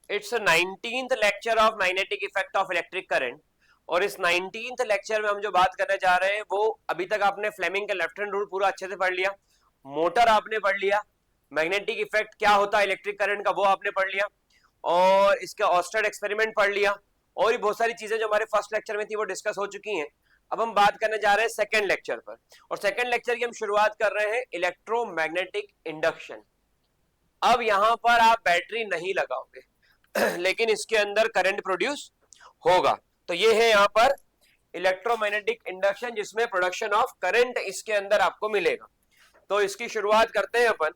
It's 19th lecture of magnetic effect of electric current. और इस 19th lecture में हम जो बात करने जा रहे हैं वो अभी तक आपने फ्लेमिंग का लेफ्ट हैंड रूल पूरा अच्छे से पढ़ लिया, मोटर आपने पढ़ लिया, मैग्नेटिक इफेक्ट क्या होता है इलेक्ट्रिक करंट का वो आपने पढ़ लिया, और इसका ऑस्टेड एक्सपेरिमेंट पढ़ लिया, और भी बहुत सारी चीजें जो हमारे फर्स्ट लेक्चर में थी वो डिस्कस हो चुकी हैं। अब हम बात करने जा रहे हैं सेकंड लेक्चर पर, और सेकंड लेक्चर की हम शुरुआत कर रहे हैं इलेक्ट्रोमैग्नेटिक इंडक्शन। अब यहां पर आप बैटरी नहीं लगाओगे लेकिन इसके अंदर करंट प्रोड्यूस होगा। तो ये है यहां पर इलेक्ट्रोमैग्नेटिक इंडक्शन, जिसमें प्रोडक्शन ऑफ करंट इसके अंदर आपको मिलेगा। तो इसकी शुरुआत करते हैं अपन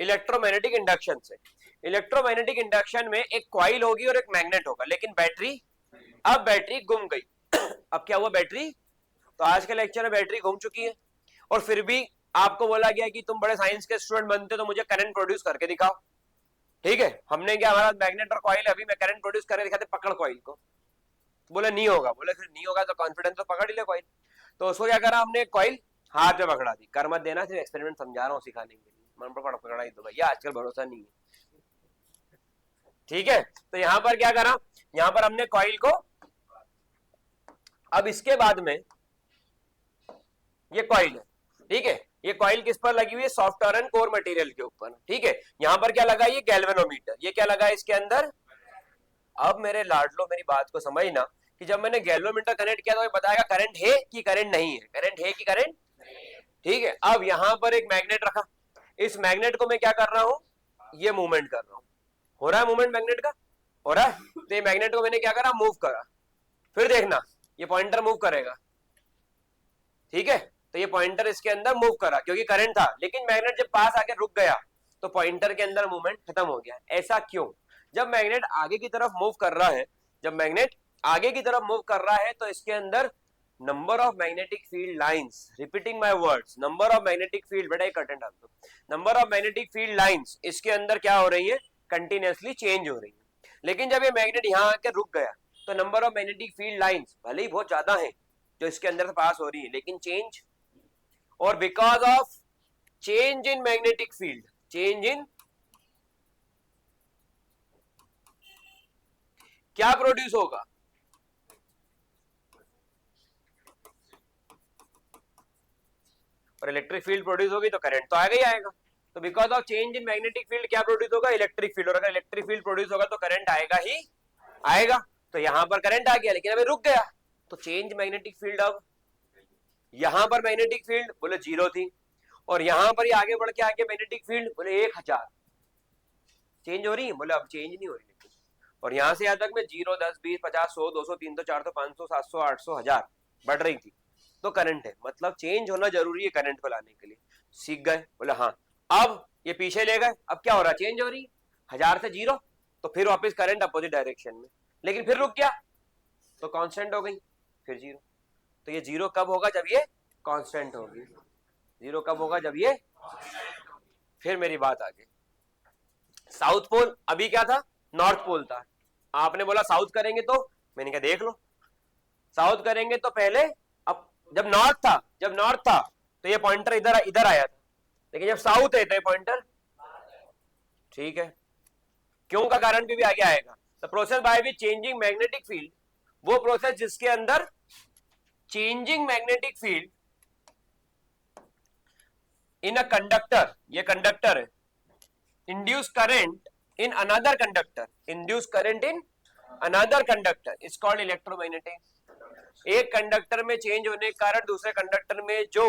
इलेक्ट्रोमैग्नेटिक इंडक्शन से। इलेक्ट्रोमैग्नेटिक इंडक्शन में एक कॉइल होगी और एक मैग्नेट होगा, लेकिन बैटरी, अब बैटरी गुम गई अब क्या हुआ बैटरी, तो आज के लेक्चर में बैटरी गुम चुकी है, और फिर भी आपको बोला गया कि तुम बड़े साइंस के स्टूडेंट बनते हो तो मुझे करंट प्रोड्यूस करके दिखाओ। ठीक है, हमने क्या, हमारा मैग्नेट और कॉइल, अभी मैं करंट प्रोड्यूस करके दिखाते, पकड़ कॉइल को, बोले नहीं होगा, बोले फिर नहीं होगा तो कॉन्फिडेंस तो पकड़ ही ले कॉइल। तो उसको क्या करा हमने, कॉइल हाथ में पकड़ा दी, कर मत देना, सिर्फ एक्सपेरिमेंट समझा रहा हूँ सिखाने के लिए, मन पर पकड़ा ही दो भैया, आजकल भरोसा नहीं है। ठीक है, तो यहां पर क्या करा, यहां पर हमने कॉइल को, अब इसके बाद में ये कॉइल है, ठीक है, ये कॉइल किस पर लगी हुई है, सॉफ्ट आयरन कोर मटेरियल के ऊपर। ठीक है, यहां पर क्या लगा, ये गैल्वेनोमीटर, ये क्या लगा है इसके अंदर। अब मेरे लाडलो मेरी बात को समझना कि जब मैंने गैल्वेनोमीटर कनेक्ट किया तो ये बताएगा करंट है कि करंट नहीं है, करंट है कि करंट। ठीक है, अब यहां पर एक मैग्नेट रखा, इस मैग्नेट को मैं क्या कर रहा हूं, ये मूवमेंट कर रहा हूं, हो रहा है मूवमेंट मैग्नेट का, हो रहा है। तो ये मैग्नेट को मैंने क्या करा, मूव करा, फिर देखना ये पॉइंटर मूव करेगा। ठीक है, तो ये पॉइंटर इसके अंदर मूव करा क्योंकि करंट था, लेकिन मैग्नेट जब पास आके रुक गया तो पॉइंटर के अंदर मूवमेंट खत्म हो गया। ऐसा क्यों, जब मैग्नेट आगे की तरफ मूव कर रहा है, जब मैग्नेट आगे की तरफ मूव कर रहा है तो इसके अंदर number of magnetic field lines, repeating my words, number of magnetic field, बेटा एक कर्टन डाल दो, number of magnetic field lines इसके अंदर क्या हो रही है, कंटिन्यूअसली चेंज हो रही है। लेकिन जब ये मैग्नेट यहां आके रुक गया तो number of magnetic field lines भले ही बहुत ज्यादा है जो इसके अंदर से पास हो रही है, लेकिन चेंज, और because of change in magnetic field, change in क्या प्रोड्यूस होगा, और इलेक्ट्रिक फील्ड प्रोड्यूस होगी तो करंट तो आएगा ही आएगा। तो because of change in magnetic field क्या प्रोड्यूस होगा, इलेक्ट्रिक फील्ड, और अगर इलेक्ट्रिक फील्ड प्रोड्यूस होगा तो करंट आएगा ही आएगा। तो यहां पर करंट आ गया लेकिन अभी रुक गया, तो चेंज मैग्नेटिक फील्ड, अब यहां पर मैग्नेटिक फील्ड बोले 0 थी, और यहां पर ही आगे बढ़ के आगे मैग्नेटिक फील्ड बोले 1000 चेंज हो रही है, बोले अब चेंज नहीं हो रही, लेकिन और यहां से यहां तक में 0 10 20 50 100 200 300 400 500 700 800 1000 बढ़ रही थी, तो करंट है, मतलब चेंज होना जरूरी है करंट को लाने के लिए। सीख गए, बोले हाँ। अब ये पीछे ले गए, अब क्या हो रहा है, चेंज हो रही है 1000 से 0, तो फिर वापस करंट अपोजिट डायरेक्शन में, लेकिन फिर रुक गया तो कांस्टेंट हो गई, फिर 0। तो ये 0 कब होगा, जब ये कांस्टेंट होगी। 0 कब होगा, जब ये, फिर मेरी बात आगे, साउथ पोल अभी क्या था, नॉर्थ पोल था, आपने बोला साउथ करेंगे तो, मैंने कहा देख लो, साउथ करेंगे तो पहले, अब जब नॉर्थ था तो ये पॉइंटर इधर इधर आया था, लेकिन जब साउथ है तो ये पॉइंटर, ठीक है, क्यों का कारण भी आगे आएगा। The process by which changing magnetic field, वो प्रोसेस जिसके अंदर changing magnetic field in a conductor, ये कंडक्टर है, induce current in another conductor, induce current in another conductor is called electromagnetic. एक कंडक्टर में चेंज होने के कारण दूसरे कंडक्टर में जो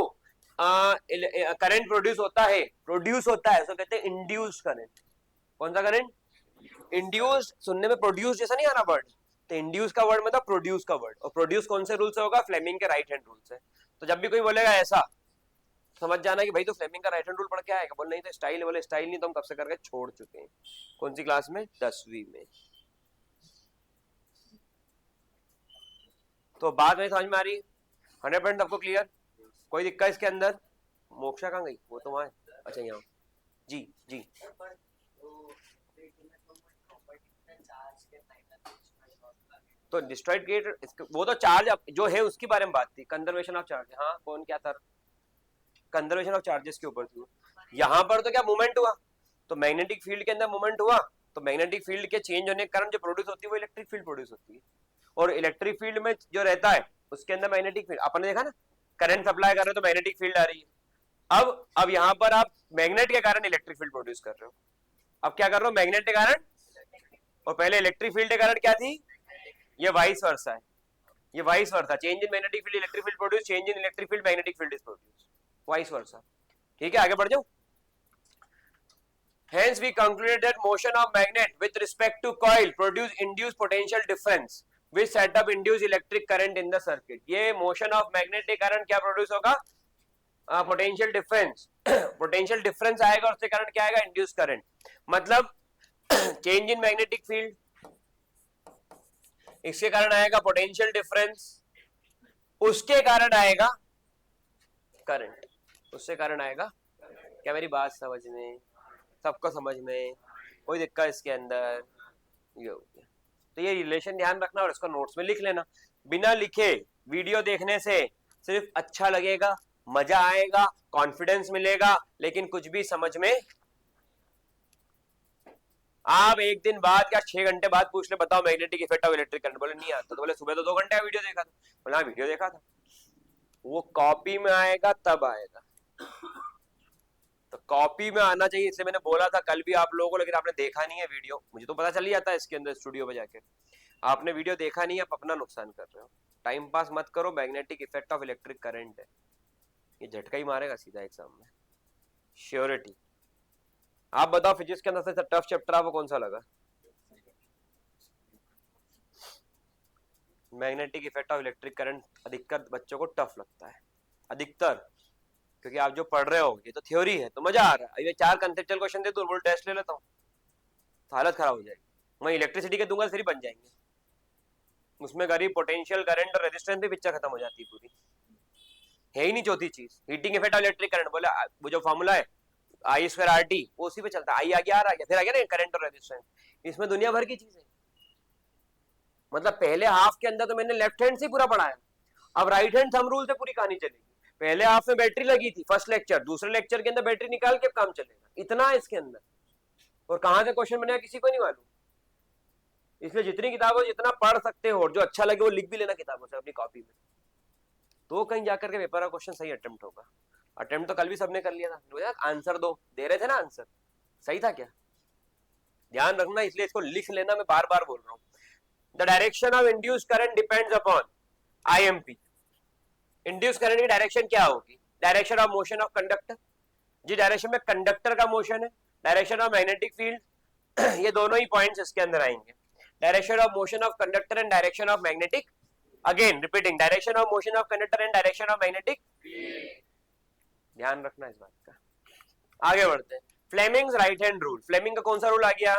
करंट प्रोड्यूस होता है उसको कहते हैं इंड्यूस करंट। कौन सा करंट, इंड्यूस, सुनने में प्रोड्यूस जैसा नहीं आ रहा वर्ड, तो इंड्यूस का वर्ड मतलब प्रोड्यूस का वर्ड, और प्रोड्यूस कौन से रूल से होगा, फ्लेमिंग के राइट हैंड रूल से। तो जब भी कोई बोलेगा ऐसा, समझ जाना कि भाई तो फ्लेमिंग का राइट हैंड रूल पढ़ के आएगा, बोल नहीं तो स्टाइल, बोले स्टाइल नहीं तो हम कब से करके छोड़ चुके हैं। कौन सी क्लास में, 10वीं में। तो बात में समझ में आ रही है, 100% आपको क्लियर, कोई दिक्कत इसके अंदर। मोक्षा कहाँ गई, वो तो वहां है, अच्छा यहाँ, जी जी। तो डिस्ट्रॉइड गेट, वो तो चार्ज जो है उसके बारे में बात थी, कंजर्वेशन ऑफ चार्ज, हाँ कौन क्या था, कंजर्वेशन ऑफ चार्जेस के ऊपर थी। यहां पर तो क्या मूवमेंट हुआ, तो मैग्नेटिक फील्ड के अंदर मूवमेंट हुआ तो मैग्नेटिक फील्ड के चेंज होने के कारण जो प्रोड्यूस होती है वो इलेक्ट्रिक फील्ड प्रोड्यूस होती है। और इलेक्ट्रिक फील्ड में जो रहता है उसके अंदर मैग्नेटिक फील्ड, आपने देखा ना करंट सप्लाई कर रहे हो तो मैग्नेटिक फील्ड आ रही है। अब यहाँ पर आप मैग्नेट के कारण इलेक्ट्रिक फील्ड प्रोड्यूस कर रहे हो। अब क्या कर रहे हो, मैग्नेट के कारण, और पहले इलेक्ट्रिक फील्ड के कारण क्या थी, ये वाइस वर्सा है, ये vice versa, change in magnetic field electric field produce, change in electric field magnetic field is produce, vice versa. ठीक है, आगे बढ़ जाओ। Hence we concluded that motion of magnet with respect to coil produce induced potential difference which set up induced electric current in the circuit. ये motion of magnet के कारण क्या produce होगा, पोटेंशियल डिफरेंस, पोटेंशियल डिफरेंस आएगा और उसके कारण क्या आएगा, इंड्यूस करंट। मतलब चेंज इन मैग्नेटिक फील्ड, इसके कारण आएगा पोटेंशियल डिफरेंस, उसके कारण आएगा करंट, उससे कारण आएगा। क्या मेरी बात समझ में, सबको समझ में, कोई दिक्कत इसके अंदर? ये हो गया। तो ये रिलेशन ध्यान रखना और इसको नोट्स में लिख लेना। बिना लिखे वीडियो देखने से सिर्फ अच्छा लगेगा, मजा आएगा, कॉन्फिडेंस मिलेगा, लेकिन कुछ भी समझ में, आप एक दिन बाद या 6 घंटे बाद पूछ ले बताओ magnetic effect of electric current, बोले नहीं आता, तो बोले सुबह तो 2 घंटे का वीडियो देखा था, बोला हाँ वीडियो देखा था। वो कॉपी में आएगा तब आएगा, तो कॉपी में आना चाहिए, इसलिए मैंने बोला था कल भी आप लोगों को, लेकिन आपने देखा नहीं है वीडियो। मुझे तो पता चल ही जाता है इसके अंदर स्टूडियो में जाके, आपने वीडियो देखा नहीं है, आप अपना नुकसान कर रहे हो। टाइम पास मत करो, magnetic effect of electric current है, ये झटका ही मारेगा सीधा एग्जाम में, श्योरिटी। आप बताओ फिजिक्स के अंदर से टफ चैप्टर आपको कौन सा लगा? Magnetic effect of electric current अधिकतर बच्चों को टफ लगता है, अधिकतर, क्योंकि आप जो पढ़ रहे हो ये तो थ्योरी है, तो मजा आ रहा है। ये 4 कंसेप्चुअल क्वेश्चन दे तो बोल टेस्ट ले लेता हूँ, तो हालत खराब हो जाएगी। मैं इलेक्ट्रिसिटी के दूंगा फिर बन जाएंगे, उसमें गरीब पोटेंशियल करंट और रेजिस्टेंस भी पिक्चर खत्म हो जाती है पूरी, है ही नहीं चौथी चीज। Heating effect of electric current, बोला वो जो फॉर्मूला है आई स्क्वायर आर टी, वो उसी पे चलता है, आई आ गया आर आ गया, फिर आ गया ना करंट और रेजिस्टेंस, इसमें दुनिया भर की चीज है। मतलब पहले हाफ के अंदर तो मैंने लेफ्ट हैंड से पूरा पढ़ाया, अब राइट हैंड थंब रूल से पूरी कहानी चलेगी। पहले हाफ में बैटरी लगी थी फर्स्ट लेक्चर, दूसरे लेक्चर के अंदर बैटरी निकाल के काम चलेगा, इतना है इसके अंदर। और कहां से क्वेश्चन बनेगा किसी को नहीं मालूम, इसलिए जितनी किताबों जितना पढ़ सकते हो और जो अच्छा लगे वो लिख भी लेना किताबों से अपनी कॉपी में, तो कहीं जाकर के पेपर का क्वेश्चन सही अटेम्प्ट होगा। अटेम्प्ट तो कल भी सबने कर लिया था, आंसर दो दे रहे थे ना, आंसर सही था क्या, ध्यान रखना, इसलिए इसको लिख लेना, मैं बार बार बोल रहा हूँ। The direction of induce current depends upon IMP. Induce current की डायरेक्शन क्या होगी, direction of motion of conductor, जिस डायरेक्शन में कंडक्टर का मोशन है, डायरेक्शन ऑफ मैग्नेटिक फील्ड, ये दोनों ही पॉइंट्स इसके अंदर आएंगे। Direction of motion of conductor and direction of magnetic, again repeating, direction of motion of conductor and direction of magnetic, ध्यान रखना इस बात का। आगे बढ़ते हैं, Fleming's right hand rule. Fleming का कौन सा रूल आ गया,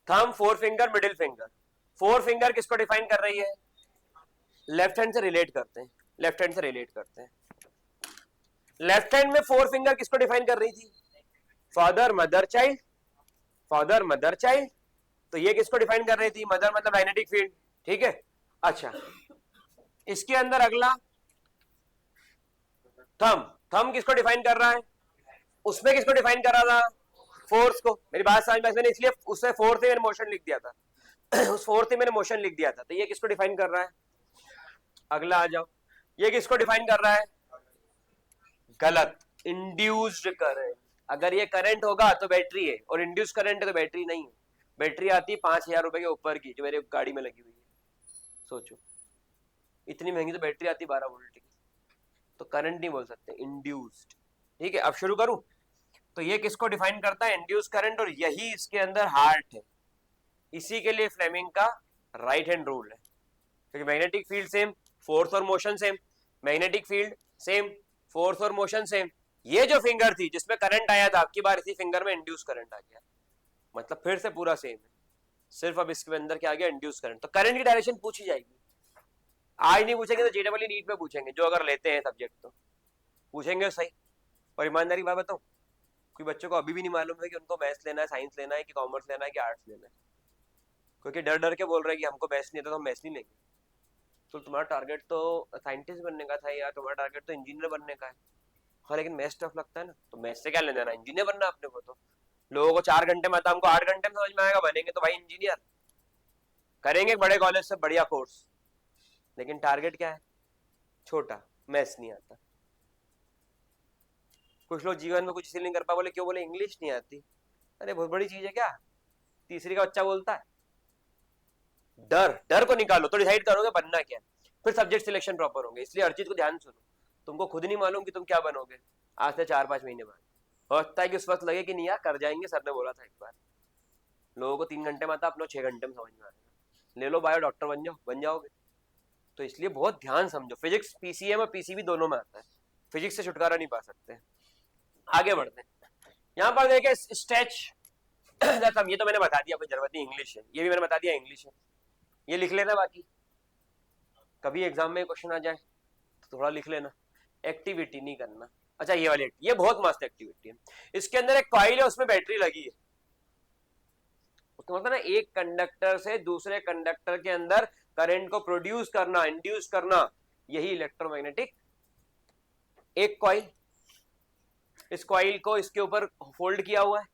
thumb, four finger, middle finger. Four finger किसको डिफाइन कर रही है, लेफ्ट हैंड से रिलेट करते हैं, लेफ्ट हैंड से रिलेट करते हैं। लेफ्ट हैंड में फोर फिंगर किसको डिफाइन कर रही थी, father mother child, father mother child, तो ये किसको डिफाइन कर रही थी, मदर मतलब मैग्नेटिक फील्ड, ठीक है। अच्छा, इसके अंदर अगला थंब, थंब किसको डिफाइन कर रहा है, उसमें किसको डिफाइन कर रहा था, फोर्स को। मेरी बात समझ में, मैंने इसलिए उससे फोर्थ में मैंने मोशन लिख दिया था उस फोर्थ में मैंने मोशन लिख दिया था, तो ये किसको डिफाइन कर रहा है। अगला आ जाओ, ये किसको डिफाइन कर रहा है, गलत, इंड्यूस्ड करंट। अगर ये करंट होगा तो बैटरी है, और इंड्यूस करंट है तो बैटरी नहीं है। बैटरी आती है 5,000 रुपए के ऊपर की, जो मेरे गाड़ी में लगी हुई है, सोचो इतनी महंगी तो बैटरी आती है 12 वोल्ट की, तो करंट नहीं बोल सकते, इंड्यूस्ड। ठीक है, अब शुरू करूं, तो ये किसको डिफाइन करता है, इंड्यूस करंट, और यही इसके अंदर हार्ट है। इसी के लिए फ्लेमिंग का राइट हैंड रूल है, क्योंकि मैग्नेटिक फील्ड सेम, फोर्स और motion same, magnetic field same, force और मोशन सेम। ये जो फिंगर थी जिसमें करंट आया था, आपकी बार इसी फिंगर में इंड्यूस करंट आ गया, मतलब फिर से पूरा सेम है, सिर्फ अब इसके अंदर क्या आ गया, इंड्यूस करंट। तो करंट की डायरेक्शन पूछी जाएगी, आज नहीं पूछेंगे तो जेडबल नीट में पूछेंगे, जो अगर लेते हैं सब्जेक्ट तो पूछेंगे सही। और ईमानदारी बात बताऊं, कोई बच्चों को अभी भी नहीं मालूम है कि उनको मैथ्स लेना है, साइंस लेना है, कि कॉमर्स लेना है, कि आर्ट्स लेना है, क्योंकि डर डर के बोल रहे हैं कि हमको मैथ्स नहीं आता तो हम मैथ्स नहीं लेंगे। तो तुम्हारा टारगेट तो साइंटिस्ट बनने का था यार, तुम्हारा टारगेट तो इंजीनियर बनने का है, हाँ लेकिन मैथ्स टफ लगता है ना, तो मैथ्स से क्या लेना देना, इंजीनियर बनना है अपने को। तो लोगों को 4 घंटे में आता, हमको 8 घंटे में समझ में आएगा, बनेंगे तो भाई इंजीनियर, करेंगे बड़े कॉलेज से बढ़िया कोर्स, लेकिन टारगेट क्या है, छोटा, मैथ्स नहीं आता। कुछ लोग जीवन में कुछ इसीलिए नहीं कर पा, बोले क्यों, बोले इंग्लिश नहीं आती। अरे बहुत बड़ी चीज है क्या, तीसरी का बच्चा बोलता है। डर को निकालो तो डिसाइड करोगे बनना क्या, फिर सब्जेक्ट सिलेक्शन प्रॉपर होंगे। इसलिए हर चीज को ध्यान सुनो, तुमको खुद नहीं मालूम कि तुम क्या बनोगे आज से 4-5 महीने बाद, हो सकता है कि उस वक्त लगे कि नहीं यार कर जाएंगे, सर ने बोला था एक बार। लोगों को 3 घंटे में आता, अपना 6 घंटे में समझ में आएगा। ले लो बायो, डॉक्टर बन जाओगे। तो इसलिए बहुत ध्यान समझो, फिजिक्स पीसीएम और पीसीबी दोनों में आता है, फिजिक्स से छुटकारा नहीं पा सकते। आगे बढ़ते हैं, यहाँ पर देखे स्ट्रेच, ये तो मैंने बता दिया, कोई जरूरत नहीं, इंग्लिश है, ये भी मैंने बता दिया इंग्लिश है, ये लिख लेना। बाकी कभी एग्जाम में क्वेश्चन आ जाए तो थोड़ा लिख लेना, एक्टिविटी नहीं करना। अच्छा ये वाली, ये बहुत मस्त एक्टिविटी है, इसके अंदर एक कॉइल है, उसमें बैटरी लगी है, उसका मतलब ना एक कंडक्टर से दूसरे कंडक्टर के अंदर करंट को प्रोड्यूस करना, इंड्यूस करना, यही इलेक्ट्रोमैग्नेटिक। एक कॉइल, इस कॉइल को इसके ऊपर फोल्ड किया हुआ है,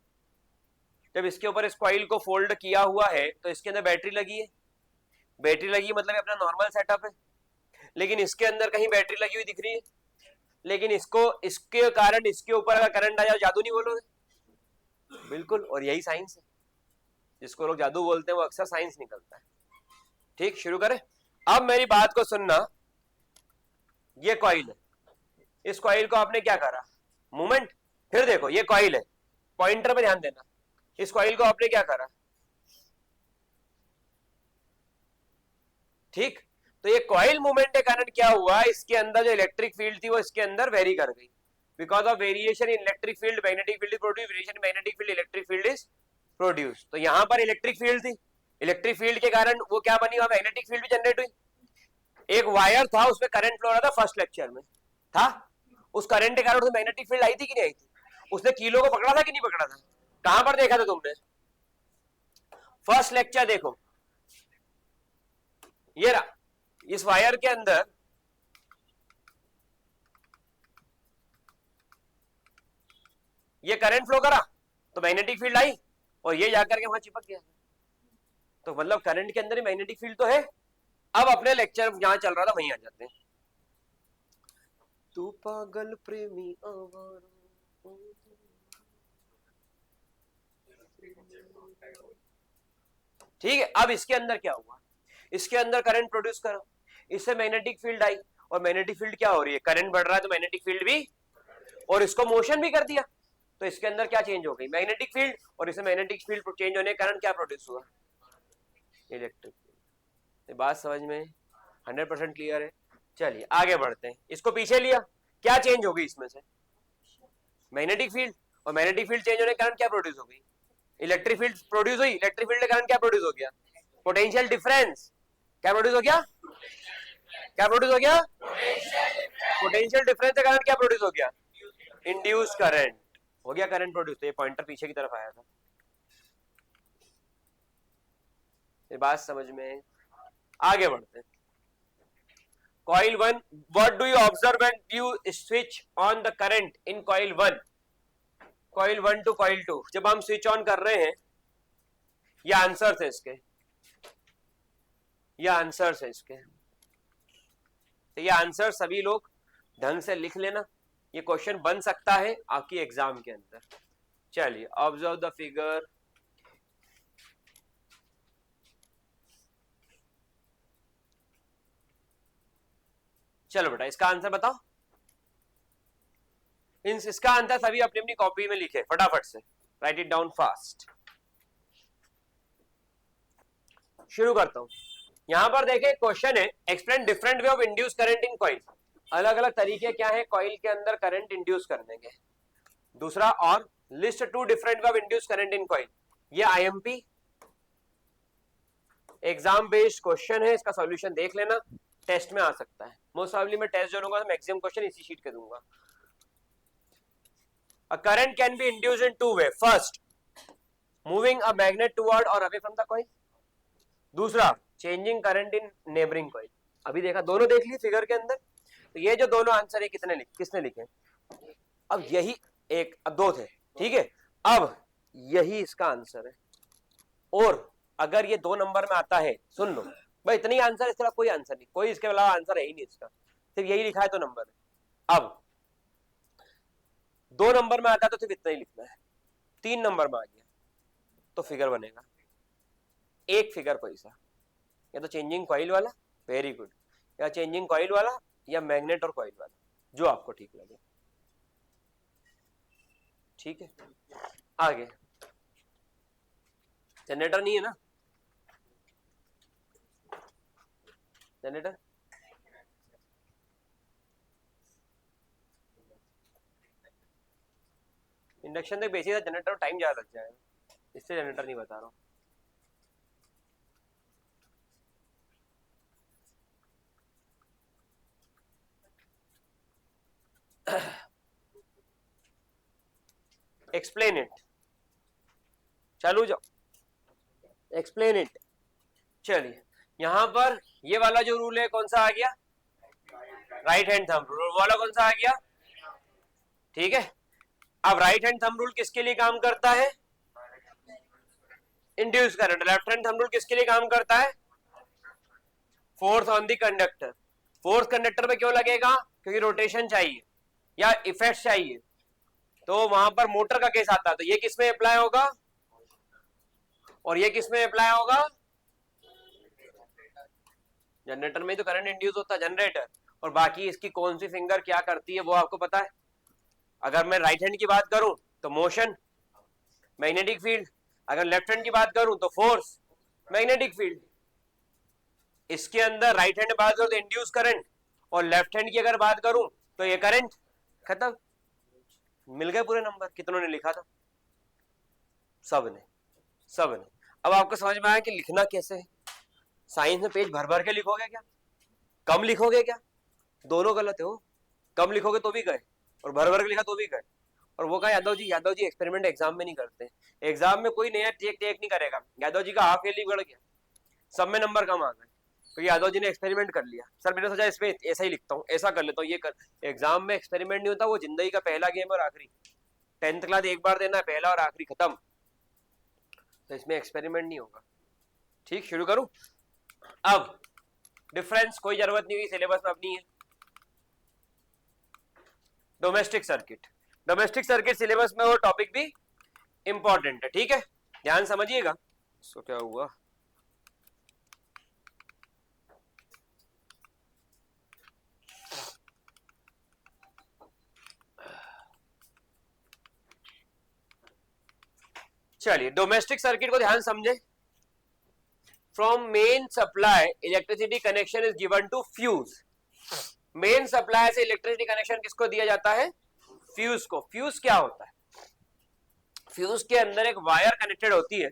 जब इसके ऊपर इस कॉइल को फोल्ड किया हुआ है तो इसके अंदर बैटरी लगी है। बैटरी लगी मतलब अपना नॉर्मल सेटअप है, लेकिन इसके अंदर कहीं बैटरी लगी हुई दिख रही है, लेकिन इसको, इसके कारण इसके ऊपर अगर करंट आ जाए, जादू नहीं बोलोगे? बिल्कुल, और यही साइंस है, जिसको लोग जादू बोलते हैं वो अक्सर साइंस निकलता है। ठीक, शुरू करें। अब मेरी बात को सुनना, ये कॉइल है, इस कॉइल को आपने क्या करा, मूवमेंट। फिर देखो ये कॉइल है, पॉइंटर पे ध्यान देना, इस कॉइल को आपने क्या करा, ठीक। तो ये कॉइल मूवमेंट के कारण क्या हुआ, इसके अंदर जो इलेक्ट्रिक फील्ड थी वो इसके अंदर वेरी कर गई, because of variation in electric field magnetic field is produce, variation in magnetic field electric field is produce. तो यहां पर इलेक्ट्रिक फील्ड थी, इलेक्ट्रिक फील्ड के कारण वो क्या बनी, वहां मैग्नेटिक फील्ड भी जनरेट हुई। एक वायर था, उसमें करंट फ्लो हो रहा था, फर्स्ट लेक्चर में था, उस करंट के कारण उसमें मैग्नेटिक फील्ड आई थी कि नहीं आई थी, उसने कीलो को पकड़ा था कि नहीं पकड़ा था, कहां पर देखा था तुमने, फर्स्ट लेक्चर देखो, ये रहा, इस वायर के अंदर ये करंट फ्लो करा तो मैग्नेटिक फील्ड आई, और ये जाकर के वहां चिपक गया, तो मतलब करंट के अंदर ही मैग्नेटिक फील्ड तो है। अब अपने लेक्चर जहां चल रहा था वहीं आ जाते हैं। तू पागल प्रेमी आवारा, ठीक है। अब इसके अंदर क्या हुआ, इसके अंदर करंट प्रोड्यूस करा, इससे मैग्नेटिक फील्ड आई, और मैग्नेटिक फील्ड क्या हो रही है, करंट बढ़ रहा है तो मैग्नेटिक फील्ड भी, और इसको मोशन भी कर दिया, तो इसके अंदर क्या चेंज हो गई, मैग्नेटिक फील्ड, और इससे मैग्नेटिक फील्ड चेंज होने के कारण क्या प्रोड्यूस हुआ, इलेक्ट्रिक फील्ड। बात समझ में 100% क्लियर है। चलिए आगे बढ़ते हैं, इसको पीछे लिया, क्या चेंज हो गई इसमें से, मैग्नेटिक फील्ड, और मैग्नेटिक फील्ड चेंज होने के कारण क्या प्रोड्यूस हो गई, इलेक्ट्रिक फील्ड प्रोड्यूस हुई, इलेक्ट्रिक फील्ड के कारण क्या प्रोड्यूस हो गया, पोटेंशियल डिफरेंस। क्या प्रोड्यूस हो गया, क्या प्रोड्यूस हो गया, पोटेंशियल डिफरेंस के कारण क्या प्रोड्यूस हो गया, इंड्यूस करंट हो गया, करंट प्रोड्यूस। तो ये पॉइंटर पीछे की तरफ आया था, ये बात समझ में। आगे बढ़ते हैं, coil 1, what do you observe when you switch on the current in coil 1, coil 1 to coil 2, जब हम स्विच ऑन कर रहे हैं, ये आंसर है इसके, ये आंसर है इसके, तो ये आंसर सभी लोग ढंग से लिख लेना, ये क्वेश्चन बन सकता है आपकी एग्जाम के अंदर। चलिए ऑब्जर्व द फिगर, चलो बेटा इसका आंसर बताओ, इसका आंसर सभी अपनी अपनी कॉपी में लिखे फटाफट से, राइट इट डाउन फास्ट। शुरू करता हूं, यहां पर देखें क्वेश्चन है, explain different way of induce current in coil, अलग अलग तरीके क्या है कॉइल के अंदर करंट इंड्यूस करने के। दूसरा, और list 2 different way of induce current in coil, ये आईएमपी एग्जाम बेस्ड क्वेश्चन है, इसका सॉल्यूशन देख लेना, टेस्ट में आ सकता है, मोस्ट प्रोबेबली मैं टेस्ट जो लूंगा तो मैक्सिमम क्वेश्चन इसी शीट के दूंगा। A current can be induced in two ways. First, moving a magnet toward or away from the coil. दूसरा, changing current in neighboring coil. अभी देखा, दोनों देख लिए फिगर के अंदर, तो ये जो दोनों आंसर है किसने लिखे, अब यही एक, अब दो थे, ठीक है, अब यही इसका आंसर है। और अगर ये 2 नंबर में आता है, सुन लो भाई, इतनी आंसर, इसके अलावा कोई आंसर नहीं, कोई इसके अलावा आंसर है ही नहीं इसका, सिर्फ यही लिखा है तो नंबर है। अब 2 नंबर में आता है तो सिर्फ इतना ही लिखना है, 3 नंबर में आ गया तो फिगर बनेगा, एक फिगर कोई सा, या तो चेंजिंग कॉइल वाला, वेरी गुड, या चेंजिंग कॉइल वाला, या मैग्नेट और कॉइल वाला, जो आपको ठीक लगे। ठीक है, आगे जनरेटर नहीं है ना, जनरेटर इंडक्शन तक बेसिक है, जनरेटर टाइम ज्यादा लग जाएगा, इससे जनरेटर नहीं बता रहा हूँ। एक्सप्लेन इट, चालू जाओ, एक्सप्लेन इट। चलिए यहां पर ये वाला जो रूल है कौन सा आ गया, राइट हैंड थंब रूल वाला कौन सा आ गया, ठीक है। अब राइट हैंड थंब रूल किसके लिए काम करता है, induce current. Left hand thumb rule किसके लिए काम करता है, force on the conductor. Force conductor पे क्यों लगेगा, क्योंकि रोटेशन चाहिए या इफेक्ट चाहिए, तो वहां पर मोटर का केस आता है, तो ये किसमें अप्लाई होगा और ये किसमें अप्लाई होगा, जनरेटर में तो करंट इंड्यूस होता है, जनरेटर। और बाकी इसकी कौन सी फिंगर क्या करती है वो आपको पता है। अगर मैं राइट हैंड की बात करूं तो मोशन, मैग्नेटिक फील्ड, अगर लेफ्ट हैंड की बात करूं तो फोर्स, मैग्नेटिक फील्ड। इसके अंदर राइट हैंड बात करूं तो इंड्यूस करंट, और लेफ्ट हैंड की अगर बात करूं तो ये करंट, खत्म, मिल गए पूरे नंबर। कितनों ने लिखा था, सब ने, सब ने। अब आपको समझ में आया कि लिखना कैसे है। साइंस में पेज भर भर के लिखोगे क्या, कम लिखोगे क्या, दोनों गलत है। हो कम लिखोगे तो भी गए, और भर भर के लिखा तो भी गए। और वो कहा यादव जी एक्सपेरिमेंट एग्जाम में नहीं करते, एग्जाम में कोई नया टेक नहीं करेगा। यादव जी का हाफ ईयरली बढ़ गया, सब में नंबर कम आ गए, तो यादव जी ने एक्सपेरिमेंट कर लिया। सर मैंने सोचा इसमें ऐसा ही लिखता हूँ, ऐसा कर लेता हूँ, ये कर। एग्जाम में एक्सपेरिमेंट नहीं होता, वो जिंदगी का पहला गेम और आखिरी। 10th क्लास एक बार देना है, पहला और आखिरी, खत्म। तो इसमें एक्सपेरिमेंट नहीं होगा। ठीक, शुरू करूं। अब डिफरेंस कोई जरूरत नहीं हुई, सिलेबस में अपनी है। Domestic circuit, domestic circuit syllabus में वो टॉपिक भी इंपॉर्टेंट है, ठीक है, ध्यान समझिएगा। इसको क्या हुआ, चलिए डोमेस्टिक सर्किट को ध्यान समझे। From main supply electricity connection is given to fuse. Main supply से इलेक्ट्रिसिटी कनेक्शन किसको दिया जाता है, फ्यूज को। फ्यूज क्या होता है, फ्यूज के अंदर एक वायर कनेक्टेड होती है,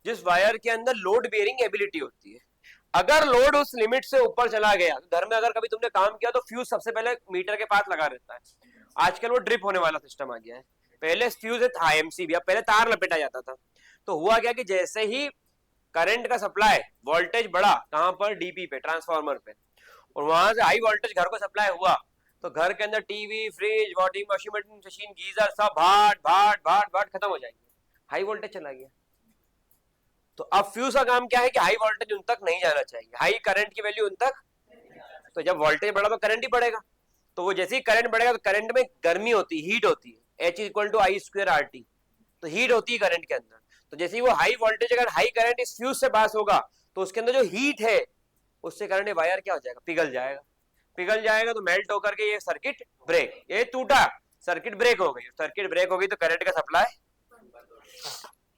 जिस वायर के अंदर लोड बेयरिंग एबिलिटी होती है। अगर लोड उस लिमिट से ऊपर चला गया, घर में अगर कभी तुमने काम किया तो फ्यूज सबसे पहले मीटर के पास लगा रहता है। आजकल वो ड्रिप होने वाला सिस्टम आ गया है, पहले फ्यूज था एमसीबी, अब पहले तार लपेटा जाता था। तो हुआ क्या कि जैसे ही करंट का सप्लाई वोल्टेज बढ़ा, कहां पर, डीपी पे, ट्रांसफार्मर पे, और वहां से हाई वोल्टेज घर को सप्लाई हुआ, तो घर के अंदर TV, fridge, washing machine, geyser सब भाट भाट भाट भाट खत्म हो जाएंगे, हाई वोल्टेज चला गया। तो अब फ्यूज का काम क्या है कि हाई वोल्टेज उन तक नहीं जाना चाहिए, हाई करंट की वैल्यू उन तक। तो जब वोल्टेज बढ़ा तो करंट ही बढ़ेगा, तो वो जैसे ही करंट बढ़ेगा तो करंट में गर्मी होती है, हीट होती है, H equal to I square R T, तो हीट होती है करंट के अंदर। तो जैसे ही वो हाई वोल्टेज, अगर हाई करंट इस फ्यूज से पास होगा तो उसके अंदर जो हीट है उससे करंट वायर क्या हो जाएगा, पिघल जाएगा। पिघल जाएगा तो मेल्ट होकर के ये सर्किट ब्रेक, ये टूटा, सर्किट ब्रेक हो गई। सर्किट ब्रेक हो गई तो करंट का सप्लाई,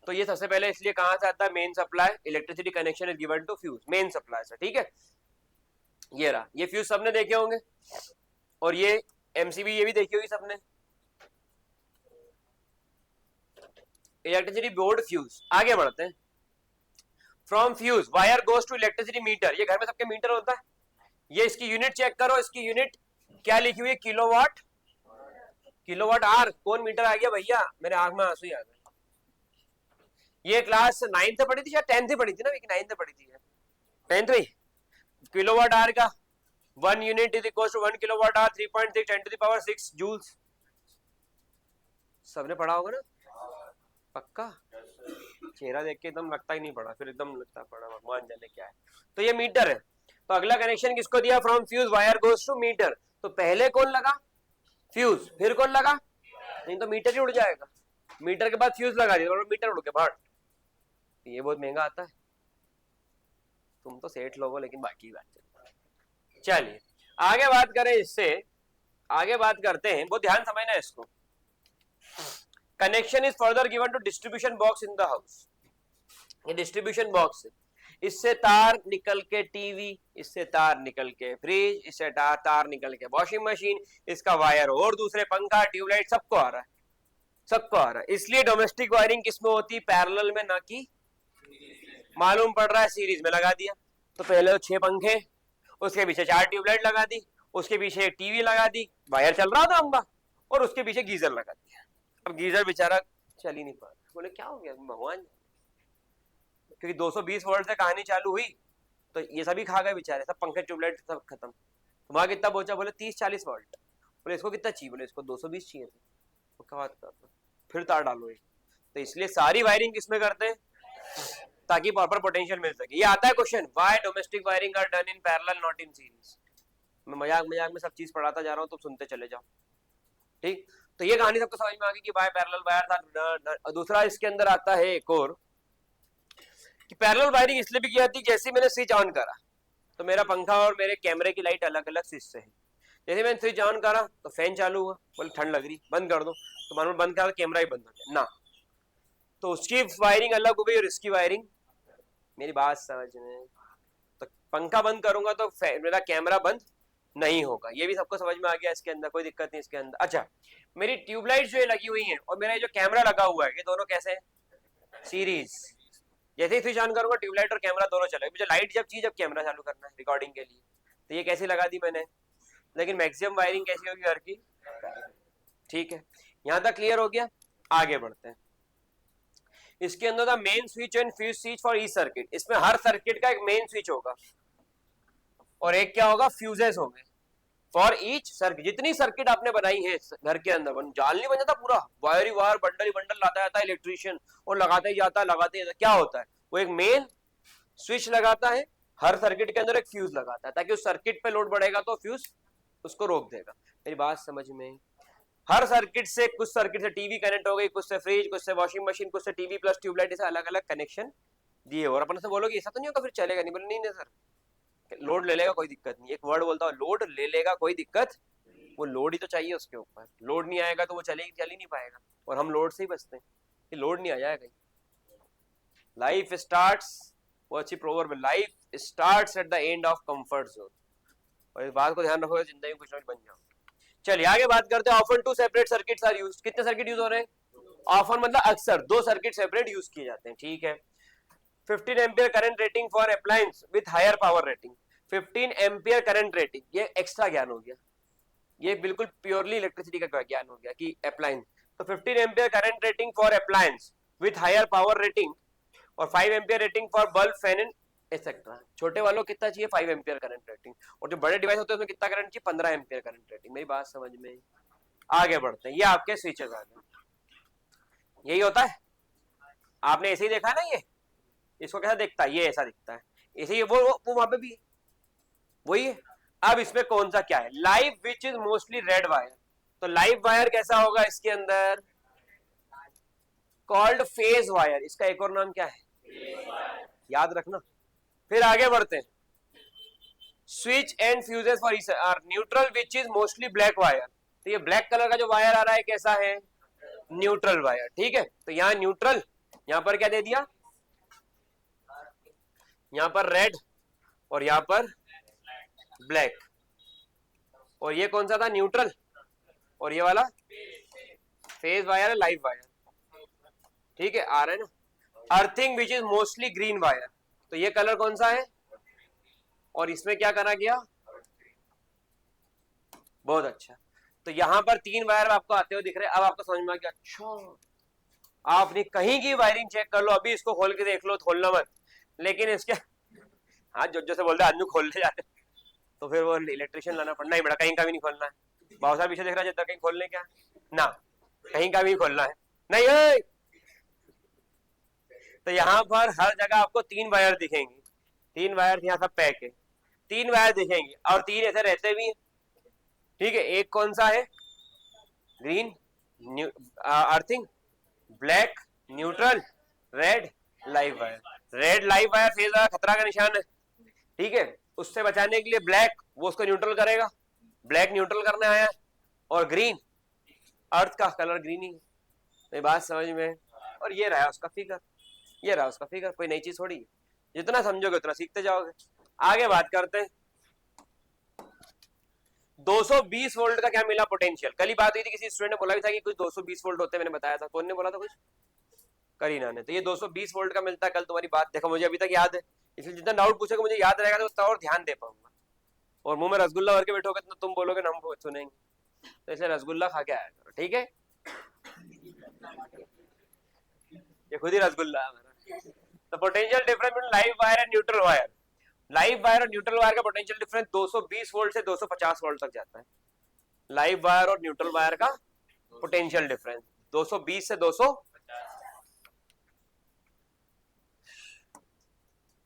तो ये सबसे पहले इसलिए कहां से आता है, main supply electricity connection is given to fuse, main supply से, ठीक है। ये रहा, ये फ्यूज सबने देखे होंगे, और ये एमसीबी ये भी देखी होगी सबने। Electricity board, fuse. आगे बढ़ते हैं। From fuse wire goes to electricity meter, ये घर में सबके मीटर होता है। ये इसकी यूनिट चेक करो, इसकी यूनिट क्या लिखी हुई है, किलोवाट, किलोवाट आर। कौन मीटर आ गया भैया, मेरे आंख में आंसू आ गए। ये क्लास 9th से पढ़ी थी, शायद 10th से पढ़ी थी ना, 9th से पढ़ी थी, 10th में। किलोवाट आर का 1 unit is equal to 1 kilowatt hour, 3.6 10 to the power 6 joules. सबने पढ़ा होगा ना पक्का? चेहरा देख के एकदम लगता ही नहीं पड़ा, फिर एकदम लगता पड़ा, भगवान जाने क्या है। तो ये मीटर है। तो अगला कनेक्शन किसको दिया? From fuse wire goes to meter. तो पहले कौन लगा? फ्यूज। फिर कौन लगा? नहीं तो मीटर ही उड़ जाएगा। मीटर के बाद फ्यूज लगा दिया, मीटर उड़ के बाहर। ये बहुत महंगा आता है, तुम तो सेठ लोग हो, लेकिन बाकी बात चलिए आगे बात करें। इससे आगे बात करते हैं, बहुत ध्यान समझना है इसको। Connection is further given to distribution box in the house. ये डिस्ट्रीब्यूशन बॉक्स है, इससे तार निकल के टीवी, इससे तार निकल के फ्रिज, इससे तार निकल के वॉशिंग मशीन, इसका वायर और दूसरे पंखा ट्यूबलाइट सबको आ रहा है, सबको आ रहा है। इसलिए डोमेस्टिक वायरिंग किसमें होती है? पैरेलल में, ना कि मालूम पड़ रहा है सीरीज में लगा दिया। तो पहले तो 6 पंखे, उसके पीछे 4 ट्यूबलाइट लगा दी, उसके पीछे एक टीवी लगा दी, वायर चल रहा था लंबा, और उसके पीछे गीजर लगा दिया। अब गीजर बेचारा चल ही नहीं पा रहा। बोले क्या हो गया भगवान, क्योंकि 220 वोल्ट से कहानी चालू हुई तो ये सभी खा गए बेचारे, सब पंखे ट्यूबलाइट सब खत्म। वहां कितना पहुंचा? बोले 30-40 वोल्ट। बोले इसको कितना चाहिए? बोले इसको 220 चाहिए थे। तो क्या बात करते, फिर तार डालो। तो इसलिए सारी वायरिंग किसमें करते हैं? ताकि प्रॉपर पोटेंशियल मिल सके। ये आता है question, why domestic wiring are done in parallel not in series. मैं मजाक मजाक में सब चीज पढ़ाता जा रहा हूँ, तो सुनते चले जाओ, ठीक। तो ये कहानी सबको समझ में आ गई कि व्हाई पैरेलल वायर था। दूसरा इसके अंदर आता है एक और, कि पैरेलल वायरिंग इसलिए भी की जाती है, जैसे मैंने स्विच ऑन करा तो मेरा पंखा और मेरे कैमरे की लाइट अलग अलग स्विच से है। जैसे मैंने स्विच ऑन करा तो फैन चालू हुआ, बोले ठंड लग रही, बंद कर दो, तो मानो बंद करा कैमरा ही बंद हो गया ना, तो उसकी वायरिंग अलग हो गई और इसकी वायरिंग। मेरी बात समझ में? तो पंखा बंद करूंगा तो मेरा कैमरा बंद नहीं होगा। ये भी सबको समझ में आ गया, इसके अंदर कोई दिक्कत नहीं इसके अंदर। अच्छा, मेरी ट्यूबलाइट जो लगी हुई है और मेरा जो कैमरा लगा हुआ है, ये दोनों कैसे है? सीरीज। जैसे ही स्विच ऑन करूंगा ट्यूबलाइट और कैमरा दोनों चलेगा। मुझे लाइट जब चाहिए, जब कैमरा चालू करना है रिकॉर्डिंग के लिए, तो ये कैसे लगा दी मैंने। लेकिन मैक्सिमम वायरिंग कैसी होगी घर की? ठीक है, यहां तक क्लियर हो गया। आगे बढ़ते हैं। इसके अंदर the main switch and fuse switch for each circuit. इसमें हर सर्किट का एक मेन स्विच होगा और एक क्या होगा? फ्यूजेस होंगे फॉर ईच सर्किट। जितनी सर्किट आपने बनाई है घर के अंदर, जाल नहीं बन जाता पूरा, वायर ही वायर, बंडल ही बंडल लाता जाता है इलेक्ट्रीशियन और लगाते ही जाता है, लगाते ही जाता है। क्या होता है? वो एक मेन स्विच लगाता है, हर सर्किट के अंदर एक फ्यूज लगाता है, ताकि उस सर्किट पे लोड बढ़ेगा तो फ्यूज उसको रोक देगा। मेरी बात समझ में? हर सर्किट से, कुछ सर्किट से टीवी कनेक्ट हो गई, कुछ से फ्रिज, कुछ से वॉशिंग मशीन, कुछ से टीवी प्लस ट्यूबलाइट, ऐसे अलग अलग कनेक्शन दिए। और अपन से बोलोगे ऐसा तो नहीं होगा फिर चलेगा नहीं? बोले नहीं नहीं सर, लोड ले लेगा कोई दिक्कत नहीं। एक वर्ड बोलता हूँ, लोड ले लेगा कोई दिक्कत, वो लोड ही तो चाहिए उसके ऊपर। लोड नहीं आएगा तो वो चल ही नहीं पाएगा, और हम लोड से ही बचते हैं कि लोड नहीं आ जाएगा। लाइफ स्टार्ट्स, वो अच्छी प्रोवर्ब है, life starts at the end of comfort zone. और इस बात को ध्यान रखोगे जिंदगी में कुछ ना कुछ बन जाओ। चलिए आगे बात करते हैं। Often to separate circuits are used. कितने सर्किट यूज हो रहे हैं? ऑफन मतलब अक्सर 2 सर्किट सेपरेट यूज किए जाते हैं, ठीक है। 15 ampere current rating for appliance with higher power rating. 15 ampere current rating, ये एक्स्ट्रा ज्ञान हो गया, ये बिल्कुल प्योरली इलेक्ट्रिसिटी का ज्ञान हो गया कि अप्लायंस। तो 15 ampere current rating for appliance with higher power rating, और 5 ampere rating for bulb, fan and etcetera. छोटे वालों को कितना चाहिए? 5 एम्पियर करंट रेटिंग। और जो बड़े डिवाइस होते हैं उसमें कितना करंट चाहिए? 15 एम्पियर करंट रेटिंग। मेरी बात समझ में? आगे बढ़ते हैं। ये आपके स्विचेस आ गए, यही होता है। आपने ऐसे ही देखा ना, ये इसको कैसा दिखता है? ये ऐसा दिखता है, ऐसे ही वो वहां पे भी है, वही है। अब इसमें कौन सा क्या है? Live which is mostly red wire. तो लाइव वायर कैसा होगा इसके अंदर? Called phase wire. इसका एक और नाम क्या है? याद रखना। फिर आगे बढ़ते हैं। Switch and fuses for each are neutral which is mostly black wire. तो ये ब्लैक कलर का जो वायर आ रहा है कैसा है? न्यूट्रल वायर, ठीक है। तो यहाँ न्यूट्रल, यहाँ पर क्या दे दिया? यहाँ पर रेड और यहाँ पर ब्लैक। और ये कौन सा था? न्यूट्रल। और ये वाला फेज वायर है, लाइव वायर, ठीक है। आ रहा है ना। Earthing which is mostly green wire. तो ये कलर कौन सा है? और इसमें क्या करा गया? बहुत अच्छा। तो यहां पर 3 वायर आपको आते हुए दिख रहे हैं। अब आपको समझ में आ गया, अच्छा आपने कहीं की वायरिंग चेक कर लो, अभी इसको खोल के देख लो, खोलना मत। लेकिन इसके हाँ जो से बोलते हैं खोल ले जाते, तो फिर वो इलेक्ट्रिशियन लाना पड़ना ही बड़ा, कहीं का भी नहीं खोलना है। बहुत सारा पीछे देख रहा है, खोलने क्या ना। कहीं का भी खोलना है नहीं है। तो यहाँ पर हर जगह आपको 3 वायर दिखेंगे, 3 वायर यहाँ सब पैक है, 3 वायर दिखेंगे और 3 ऐसे रहते भी हैं, ठीक है। एक कौन सा है, green earthing, black neutral, red live wire. Red live wire phase खतरा का निशान है, ठीक है। उससे बचाने के लिए ब्लैक वो उसको न्यूट्रल करेगा, ब्लैक न्यूट्रल करने आया, और ग्रीन अर्थ का कलर ग्रीन ही है। बात समझ में। और ये रहा उसका फिगर, ये रहा उसका फिगर, कोई नई चीज थोड़ी है, जितना समझोगे उतना सीखते जाओगे। आगे बात करते हैं 220 वोल्ट का क्या मिला पोटेंशियल। कल ही बात हुई थी, किसी स्टूडेंट ने बोला भी था कि कुछ 220 वोल्ट होते हैं, मैंने बताया था। कौन ने बोला था, कुछ करीना ने। तो ये 220 वोल्ट का मिलता है, कल तुम्हारी बात देखो मुझे अभी तक याद है, इसलिए जितना डाउट पूछोगे मुझे याद रहेगा तो उतना और ध्यान दे पाऊंगा। और मुंह में रसगुल्ला भर के बैठोगे तो तुम बोलोगे ना हम सुनेंगे, तो इसलिए रसगुल्ला खा के आया करो, ठीक है। ये खुद ही रसगुल्ला है हमारा। तो potential difference between live wire and neutral wire, live wire और न्यूट्रल वायर का पोटेंशियल डिफरेंस 220 वोल्ट से 250 वोल्ट तक जाता है। लाइव वायर और न्यूट्रल वायर का पोटेंशियल डिफरेंस 220 से 200।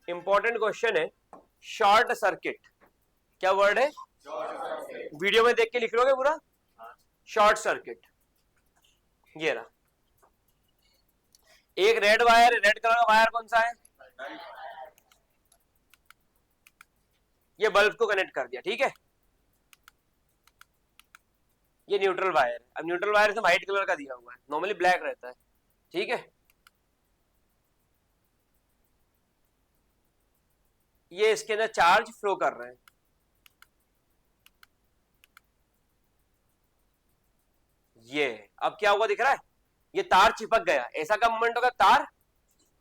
इंपॉर्टेंट क्वेश्चन है, शॉर्ट सर्किट क्या वर्ड है, वीडियो में देख के लिख लोगे पूरा। शॉर्ट सर्किट ये रहा, एक रेड वायर, रेड कलर का वायर कौन सा है, ये बल्ब को कनेक्ट कर दिया, ठीक है। ये न्यूट्रल वायर, अब न्यूट्रल वायर से व्हाइट कलर का दिया हुआ है, नॉर्मली ब्लैक रहता है, ठीक है। ये इसके अंदर चार्ज फ्लो कर रहे हैं, ये अब क्या हुआ दिख रहा है, ये तार चिपक गया, ऐसा का मूवमेंट होगा, तार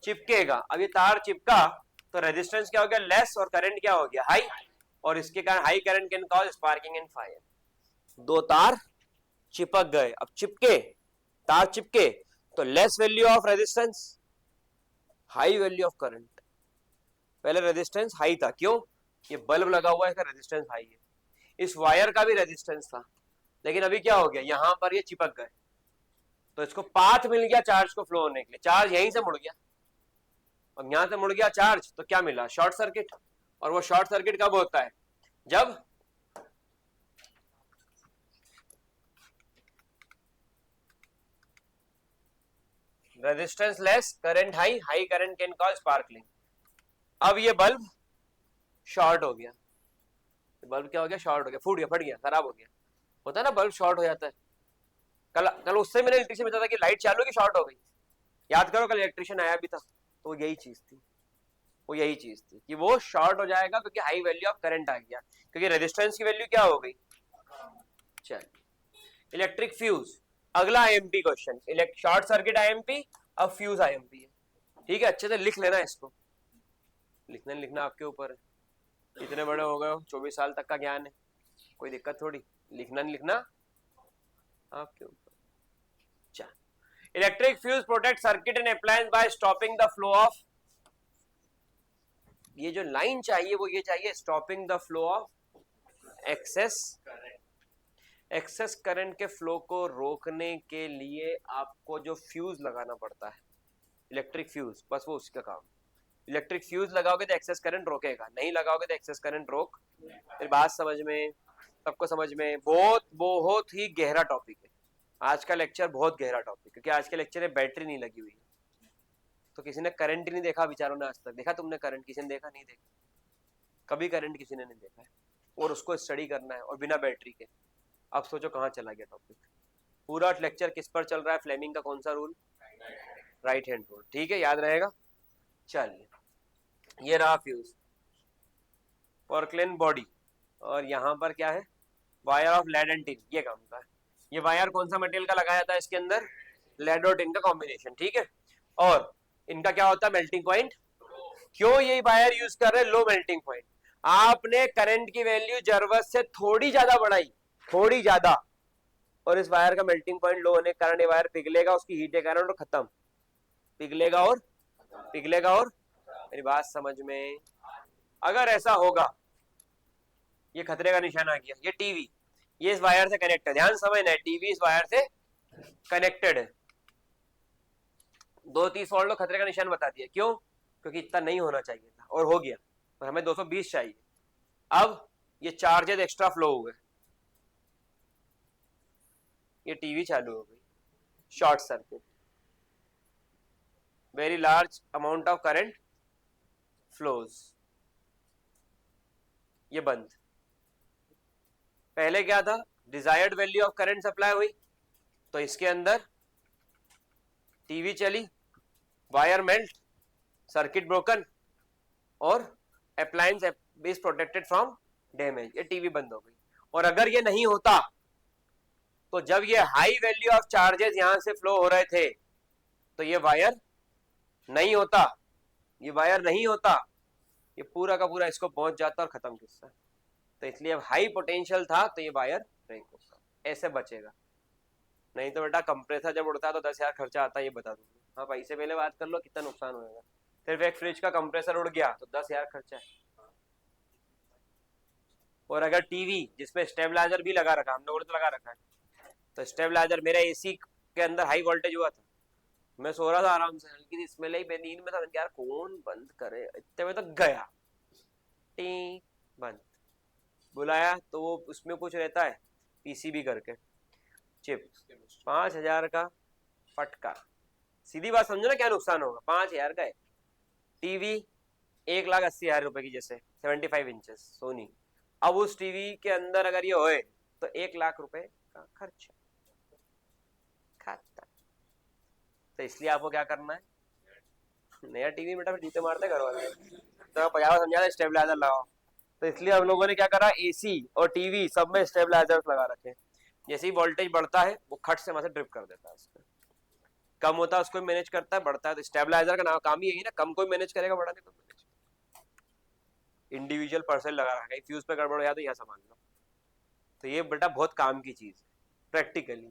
चिपकेगा। अब ये तार चिपका तो रेजिस्टेंस क्या हो गया, लेस, और करंट क्या हो गया, हाई, और इसके कारण high current can cause sparking and fire. दो तार चिपक गए, अब चिपके, तार चिपके तो less value of resistance, high value of current. पहले रेजिस्टेंस हाई था, क्यों, ये बल्ब लगा हुआ है, इसका रेजिस्टेंस हाई है। इस वायर का भी रेजिस्टेंस था, लेकिन अभी क्या हो गया, यहां पर ये चिपक गए तो इसको पाथ मिल गया चार्ज को फ्लो होने के लिए, चार्ज यहीं से मुड़ गया, और यहां से मुड़ गया चार्ज तो क्या मिला, शॉर्ट सर्किट। और वो शॉर्ट सर्किट कब होता है, जब resistance less, current high, high current can cause sparkling. अब ये बल्ब शॉर्ट हो गया, बल्ब क्या हो गया, शॉर्ट हो गया, फूट गया, फट गया, खराब हो गया, होता है ना, बल्ब शॉर्ट हो जाता है। कल उससे मैंने इलेक्ट्रिशियन बताया था कि लाइट चालू की शॉर्ट हो गई, याद करो कल इलेक्ट्रिशियन आया भी था, तो यही चीज थी, वो यही चीज थी कि वो शॉर्ट हो जाएगा क्योंकि हाई वैल्यू ऑफ करंट आ गया, क्योंकि रेजिस्टेंस की वैल्यू क्या हो गई। चलिए, इलेक्ट्रिक फ्यूज, अगला IMP question, short circuit IMP, अब फ्यूज आईएमपी है, ठीक है। अच्छे से लिख लेना इसको, लिखना लिखना आपके ऊपर है, इतने बड़े हो गए हो, 24 साल तक का ज्ञान है, कोई दिक्कत थोड़ी, लिखना नहीं लिखना आपके ऊपर। Electric fuse protect circuit and appliance by stopping the flow of, ये जो लाइन चाहिए वो ये चाहिए, stopping the flow of excess current के फ्लो को रोकने के लिए आपको जो फ्यूज लगाना पड़ता है, इलेक्ट्रिक फ्यूज, बस वो उसका काम। इलेक्ट्रिक फ्यूज लगाओगे तो एक्सेस करंट रोकेगा, नहीं लगाओगे तो एक्सेस करंट रोक। फिर बात समझ में, सबको समझ में, बहुत बहुत ही गहरा टॉपिक है आज का लेक्चर, बहुत गहरा टॉपिक, क्योंकि आज के लेक्चर में बैटरी नहीं लगी हुई है, तो किसी ने करंट ही नहीं देखा बेचारों ने, आज तक देखा तुमने करंट, किसी ने देखा, नहीं देखा, कभी करंट किसी ने नहीं देखा है, और उसको स्टडी करना है और बिना बैटरी के। अब सोचो कहाँ चला गया टॉपिक। पूरा लेक्चर किस पर चल रहा है, फ्लेमिंग का कौन सा रूल, राइट हैंड रूल, ठीक है, याद रहेगा। चलिए, ये रहा फ्यूज, पोर्टलैंड बॉडी, और यहाँ पर क्या है, wire of lead and tin, ये काम का है। ये वायर कौन सा मटेरियल का लगाया था इसके अंदर, लेड और टिन का कॉम्बिनेशन, ठीक है। और इनका क्या होता है, मेल्टिंग पॉइंट। क्यों ये वायर यूज कर रहे हैं, लो मेल्टिंग पॉइंट। आपने करंट की वैल्यू जरूरत से थोड़ी ज्यादा बढ़ाई, थोड़ी ज्यादा, और इस वायर का मेल्टिंग पॉइंट लो होने के कारण ये वायर पिघलेगा, उसकी हीट के कारण, और खत्म, पिघलेगा और पिघलेगा। और मेरी बात समझ में, अगर ऐसा होगा, ये खतरे का निशान आ गया। ये टीवी, ये इस वायर से कनेक्ट है, ध्यान समझना है, टीवी इस वायर से कनेक्टेड है। 230 वोल्ट तो खतरे का निशान बता दिया, क्यों? क्योंकि इतना नहीं होना चाहिए था और हो गया, और हमें 220 चाहिए। अब ये चार्जेस एक्स्ट्रा फ्लो हो गए, ये टीवी चालू हो गई, short circuit, very large amount of current flows, ये बंद। पहले क्या था, desired value of current supply हुई, तो इसके अंदर टीवी चली, वायर मेल्ट, सर्किट ब्रोकन, और appliance is protected from damage, ये टीवी बंद हो गई। और अगर ये नहीं होता तो जब ये हाई वैल्यू ऑफ चार्जेस यहां से फ्लो हो रहे थे तो ये वायर नहीं होता, ये वायर नहीं होता, ये पूरा का पूरा इसको पहुंच जाता और खत्म किस्सा। तो इसलिए अब हाई पोटेंशियल था तो ये वायर ब्रेक होगा, ऐसे बचेगा। नहीं तो बेटा कंप्रेसर जब उड़ता है तो 10,000 खर्चा आता है, ये बता दूंगा। हाँ भाई, इससे पहले बात कर लो कितना नुकसान होगा। सिर्फ एक फ्रिज का कंप्रेसर उड़ गया तो 10,000 खर्चा है। और अगर टीवी जिसमें स्टेबलाइजर भी लगा रखा, हम लोगों ने तो लगा रखा है, तो स्टेबलाइजर, मेरा एसी के अंदर हाई वोल्टेज हुआ था, मैं सो रहा था आराम से, हल्की सी स्मेल आई, मैं नींद में था, यार कौन बंद करे, इतने में तो गया, टी बंद। बुलाया तो वो उसमें कुछ रहता है पीसीबी करके चिप, 5,000 का फटका। सीधी बात समझो ना क्या नुकसान होगा, 5,000 का है टीवी, 1,80,000 रुपए की, जैसे 75 इंचेस सोनी। अब उस टीवी के अंदर अगर ये होए तो 1,00,000 रुपए का खर्चा खाता। तो इसलिए आपको क्या करना है, नया टीवी बेटा फिर जीते मारते घर वाले, तो 50 समझा स्टेबलाइजर लगाओ। तो इसलिए हम लोगों ने क्या करा, एसी और टीवी सब में स्टेबलाइजर्स लगा रखे। जैसे ही वोल्टेज बढ़ता है वो खट से वहां से ड्रिप कर देता है उसको, कम होता है उसको मैनेज करता है, बढ़ता है तो स्टेबलाइजर का नाम काम ही यही ना, कम कोई मैनेज करेगा, बड़ा नहीं कोई मैनेज। इंडिविजुअल पर्सन लगा रखा है, फ्यूज पे गड़बड़ हो जाए तो यहाँ संभाल लो। तो ये बेटा बहुत काम की चीज है प्रैक्टिकली,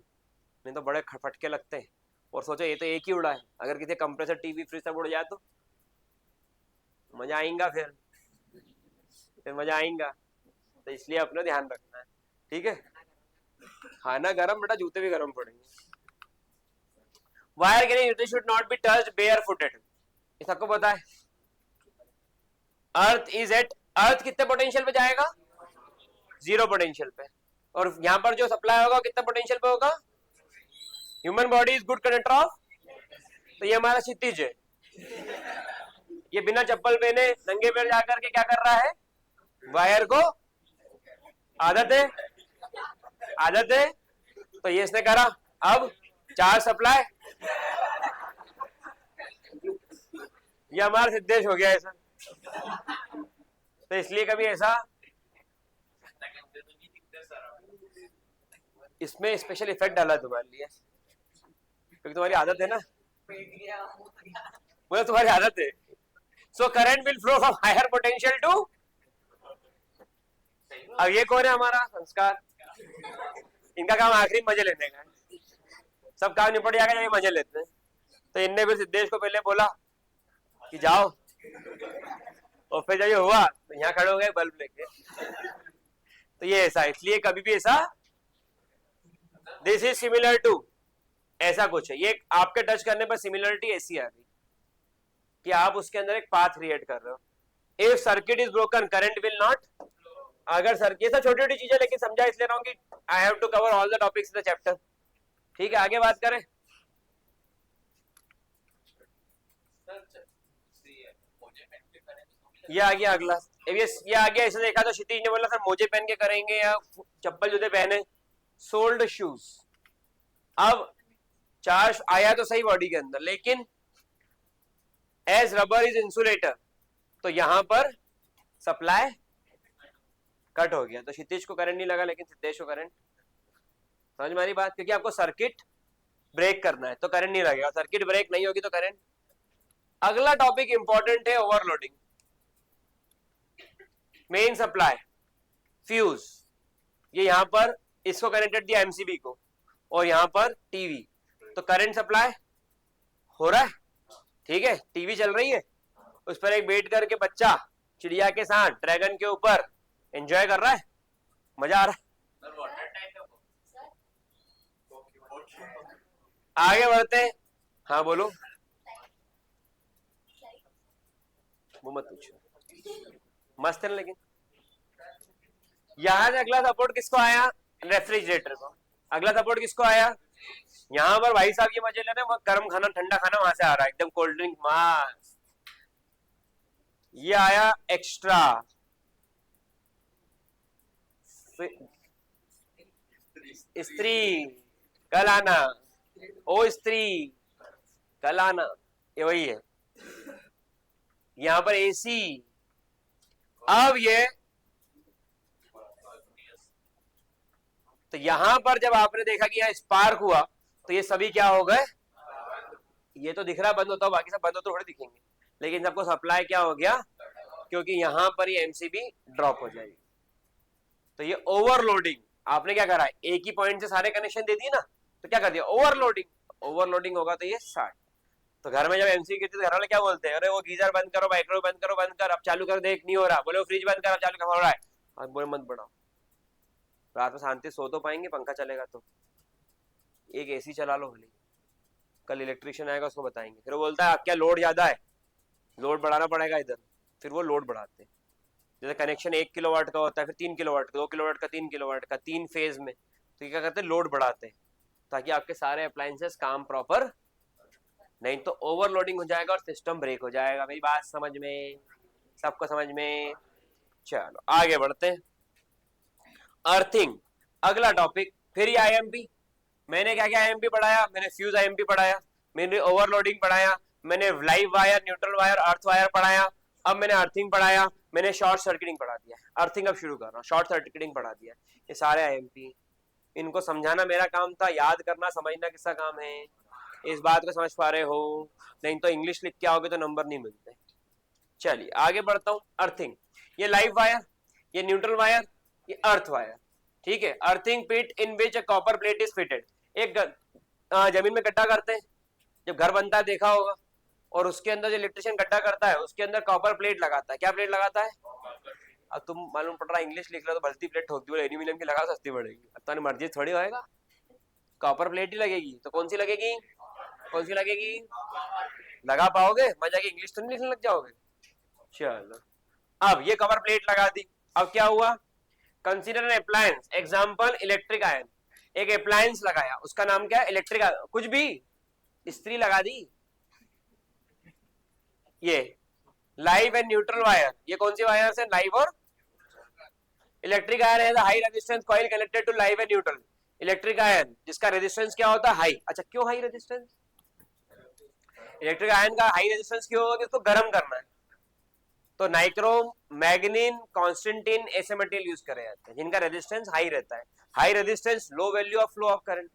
नहीं तो बड़े फटके लगते हैं। और सोचो ये तो एक ही उड़ा है, अगर किसी कंप्रेसर टीवी फ्रिज सब उड़ जाए तो मजा आएगा, फिर मजा आएगा। तो इसलिए अपना ध्यान रखना है, ठीक है। खाना गरम बेटा, जूते भी गरम पड़ेंगे। Wire carrying should not be touched bare footed, ये सबको पता है। अर्थ इज एट, अर्थ कितने पोटेंशियल पे जाएगा, 0 पोटेंशियल पे, और यहाँ पर जो सप्लाई होगा कितना पोटेंशियल पे होगा। Human body is good conductor of, तो ये हमारा क्षितिज है, ये बिना चप्पल पहने नंगे पैर जाकर के क्या कर रहा है, वायर को, आदत है, तो ये इसने करा। अब चार्ज सप्लाई, ये हमारा सिद्धेश हो गया ऐसा। तो इसलिए कभी ऐसा, इसमें स्पेशल इफेक्ट डाला तुम्हारे लिए, क्योंकि तुम्हारी आदत है ना, बोले तुम्हारी आदत है। So current will flow from higher potential to, अब ये कौन है हमारा संस्कार, इनका काम आखिरी मजे लेने का है, सब काम निपट जाएगा जब ये मजे लेते हैं। तो इनने फिर सिद्धेश को पहले बोला कि जाओ, और फिर जब ये हुआ तो यहाँ खड़े हो गए बल्ब लेके। तो ये ऐसा, इसलिए कभी भी ऐसा, दिस इज सिमिलर टू, ऐसा कुछ है, ये आपके टच करने पर सिमिलरिटी ऐसी आ गई कि आप उसके अंदर एक पाथ क्रिएट कर रहे हो। If circuit is broken current will not, अगर सर्किट, ये सब छोटी छोटी चीजें, लेकिन समझा इसलिए रहा हूं कि I have to cover all the topics in the chapter, ठीक है। आगे बात करें, ये आ गया अगला, ये आ गया, इसे देखा तो क्षितिज ने बोला सर मोजे पहन के करेंगे या चप्पल जूते पहने, सोल्ड शूज। अब चार्ज आया तो सही बॉडी के अंदर, लेकिन एज रबर इज इंसुलेटर, तो यहां पर सप्लाई कट हो गया, तो क्षितिज को करंट नहीं लगा लेकिन सिद्धेश को करंट। समझ मारी बात, क्योंकि आपको सर्किट ब्रेक करना है तो करंट नहीं लगेगा, सर्किट ब्रेक नहीं होगी तो करंट। अगला टॉपिक इंपॉर्टेंट है, ओवरलोडिंग। मेन सप्लाई फ्यूज, ये यहां पर इसको कनेक्टेड दिया एमसीबी को, और यहां पर टीवी, तो करंट सप्लाई हो रहा है, ठीक है। टीवी चल रही है, उस पर एक बैठ करके बच्चा चिड़िया के साथ ड्रैगन के ऊपर एंजॉय कर रहा है, मजा आ रहा है। आगे बढ़ते हैं। हाँ बोलो, वो मत पूछो, मस्त है ना। लेकिन यहां से अगला सपोर्ट किसको आया? रेफ्रिजरेटर को। अगला सपोर्ट किसको आया? यहाँ पर भाई साहब ये मजे ले रहे हैं, गर्म खाना ठंडा खाना वहां से आ रहा है, एकदम कोल्ड ड्रिंक मास। ये आया एक्स्ट्रा। स्त्री, कल आना। ओ स्त्री, कल आना। ये वही है। यहाँ पर एसी। अब ये तो यहां पर जब आपने देखा कि यहाँ स्पार्क हुआ तो ये सभी क्या हो गए? ये तो दिख रहा बंद होता हो, बाकी सब बंद होते थोड़े दिखेंगे, लेकिन सबको सप्लाई क्या हो गया? क्योंकि यहां पर ये एमसीबी ड्रॉप हो जाएगी। तो ये ओवरलोडिंग। आपने क्या करा, एक ही पॉइंट से सारे कनेक्शन दे दिए ना, तो क्या कर दिया? ओवरलोडिंग। ओवरलोडिंग होगा तो ये 60। तो घर में जब एमसीबी गिरती है तो घर वाले क्या बोलते हैं? अरे वो गीजर बंद करो, माइक्रोवेव बंद करो, बंद कर, अब चालू कर, देख नहीं हो रहा। बोले वो फ्रिज बंद कर, अब चालू कर, हो रहा है। अब बोले मत बढ़ाओ, रात में शांति सो तो पाएंगे, पंखा चलेगा तो। एक एसी चला लो भले, कल इलेक्ट्रिशियन आएगा उसको बताएंगे, फिर वो बोलता है क्या लोड ज्यादा है, लोड बढ़ाना पड़ेगा इधर। फिर वो लोड बढ़ाते हैं। जैसे कनेक्शन 1 किलोवाट का होता है, फिर 3 किलोवाट का, 2 किलोवाट का, 3 किलोवाट का, 3 फेज में। तो ये क्या करते हैं? लोड बढ़ाते हैं, ताकि आपके सारे अप्लायंसेस काम प्रॉपर, नहीं तो ओवरलोडिंग हो जाएगा और सिस्टम ब्रेक हो जाएगा। मेरी बात समझ में? सबको समझ में? चलो आगे बढ़ते हैं। अर्थिंग, अगला टॉपिक। फिर ये आईएमपी। मैंने क्या क्या आईएमपी पढ़ाया? मैंने फ्यूज आईएमपी पढ़ाया, मैंने ओवरलोडिंग पढ़ाया, मैंने live wire, neutral wire, earth wire पढ़ाया। अब मैंने अर्थिंग पढ़ाया, मैंने शॉर्ट सर्किटिंग पढ़ा दिया। अर्थिंग अब शुरू कर रहा हूँ, शॉर्ट सर्किटिंग पढ़ा दिया। ये सारे आईएमपी, इनको समझाना मेरा काम था, याद करना समझना किसका काम है? इस बात को समझ पा रहे हो? नहीं तो इंग्लिश लिख के आओगे तो नंबर नहीं मिलते। चलिए आगे बढ़ता हूँ। अर्थिंग, ये लाइव वायर, ये न्यूट्रल वायर, ये अर्थ वायर। ठीक है। Earthing pit in which a copper plate is fitted. एक जमीन में गड्ढा करते हैं, जब घर बनता है देखा होगा, और उसके अंदर जो इलेक्ट्रिशियन गड्ढा करता है उसके अंदर कॉपर प्लेट लगाता है। क्या प्लेट लगाता है? अब तुम मालूम पड़ रहा इंग्लिश लिख रहे हो तो भलती प्लेट ठोक दी, बोले एल्यूमिनियम की लगा, सस्ती पड़ेगी। अब तो मर्जी थोड़ी होएगा, कॉपर प्लेट ही लगेगी। तो कौन सी लगेगी? कौन सी लगेगी? लगा पाओगे? मजा की इंग्लिश तो नहीं लिखने लग जाओगे। चलो, अब ये कवर प्लेट लगा दी। अब क्या हुआ? Consider N appliance, example electric ion. एक अप्लायंस लगाया, उसका नाम क्या है? Electric ion. कुछ भी, स्त्री लगा दी। ये लाइव एंड न्यूट्रल वायर, ये कौन सी वायर है? लाइव और इलेक्ट्रिक आयन है high resistance coil connected to live and neutral. Electric iron जिसका रेजिस्टेंस क्या होता है? हाई। अच्छा, क्यों हाई रेजिस्टेंस? इलेक्ट्रिक आयन का हाई रेजिस्टेंस क्यों होगा? इसको गर्म करना है। तो नाइक्रोम, मैग्नीन, कॉन्स्टेंटिन ऐसे मटेरियल यूज करे जाते हैं जिनका रेजिस्टेंस हाई रहता है। High resistance, low value of flow of current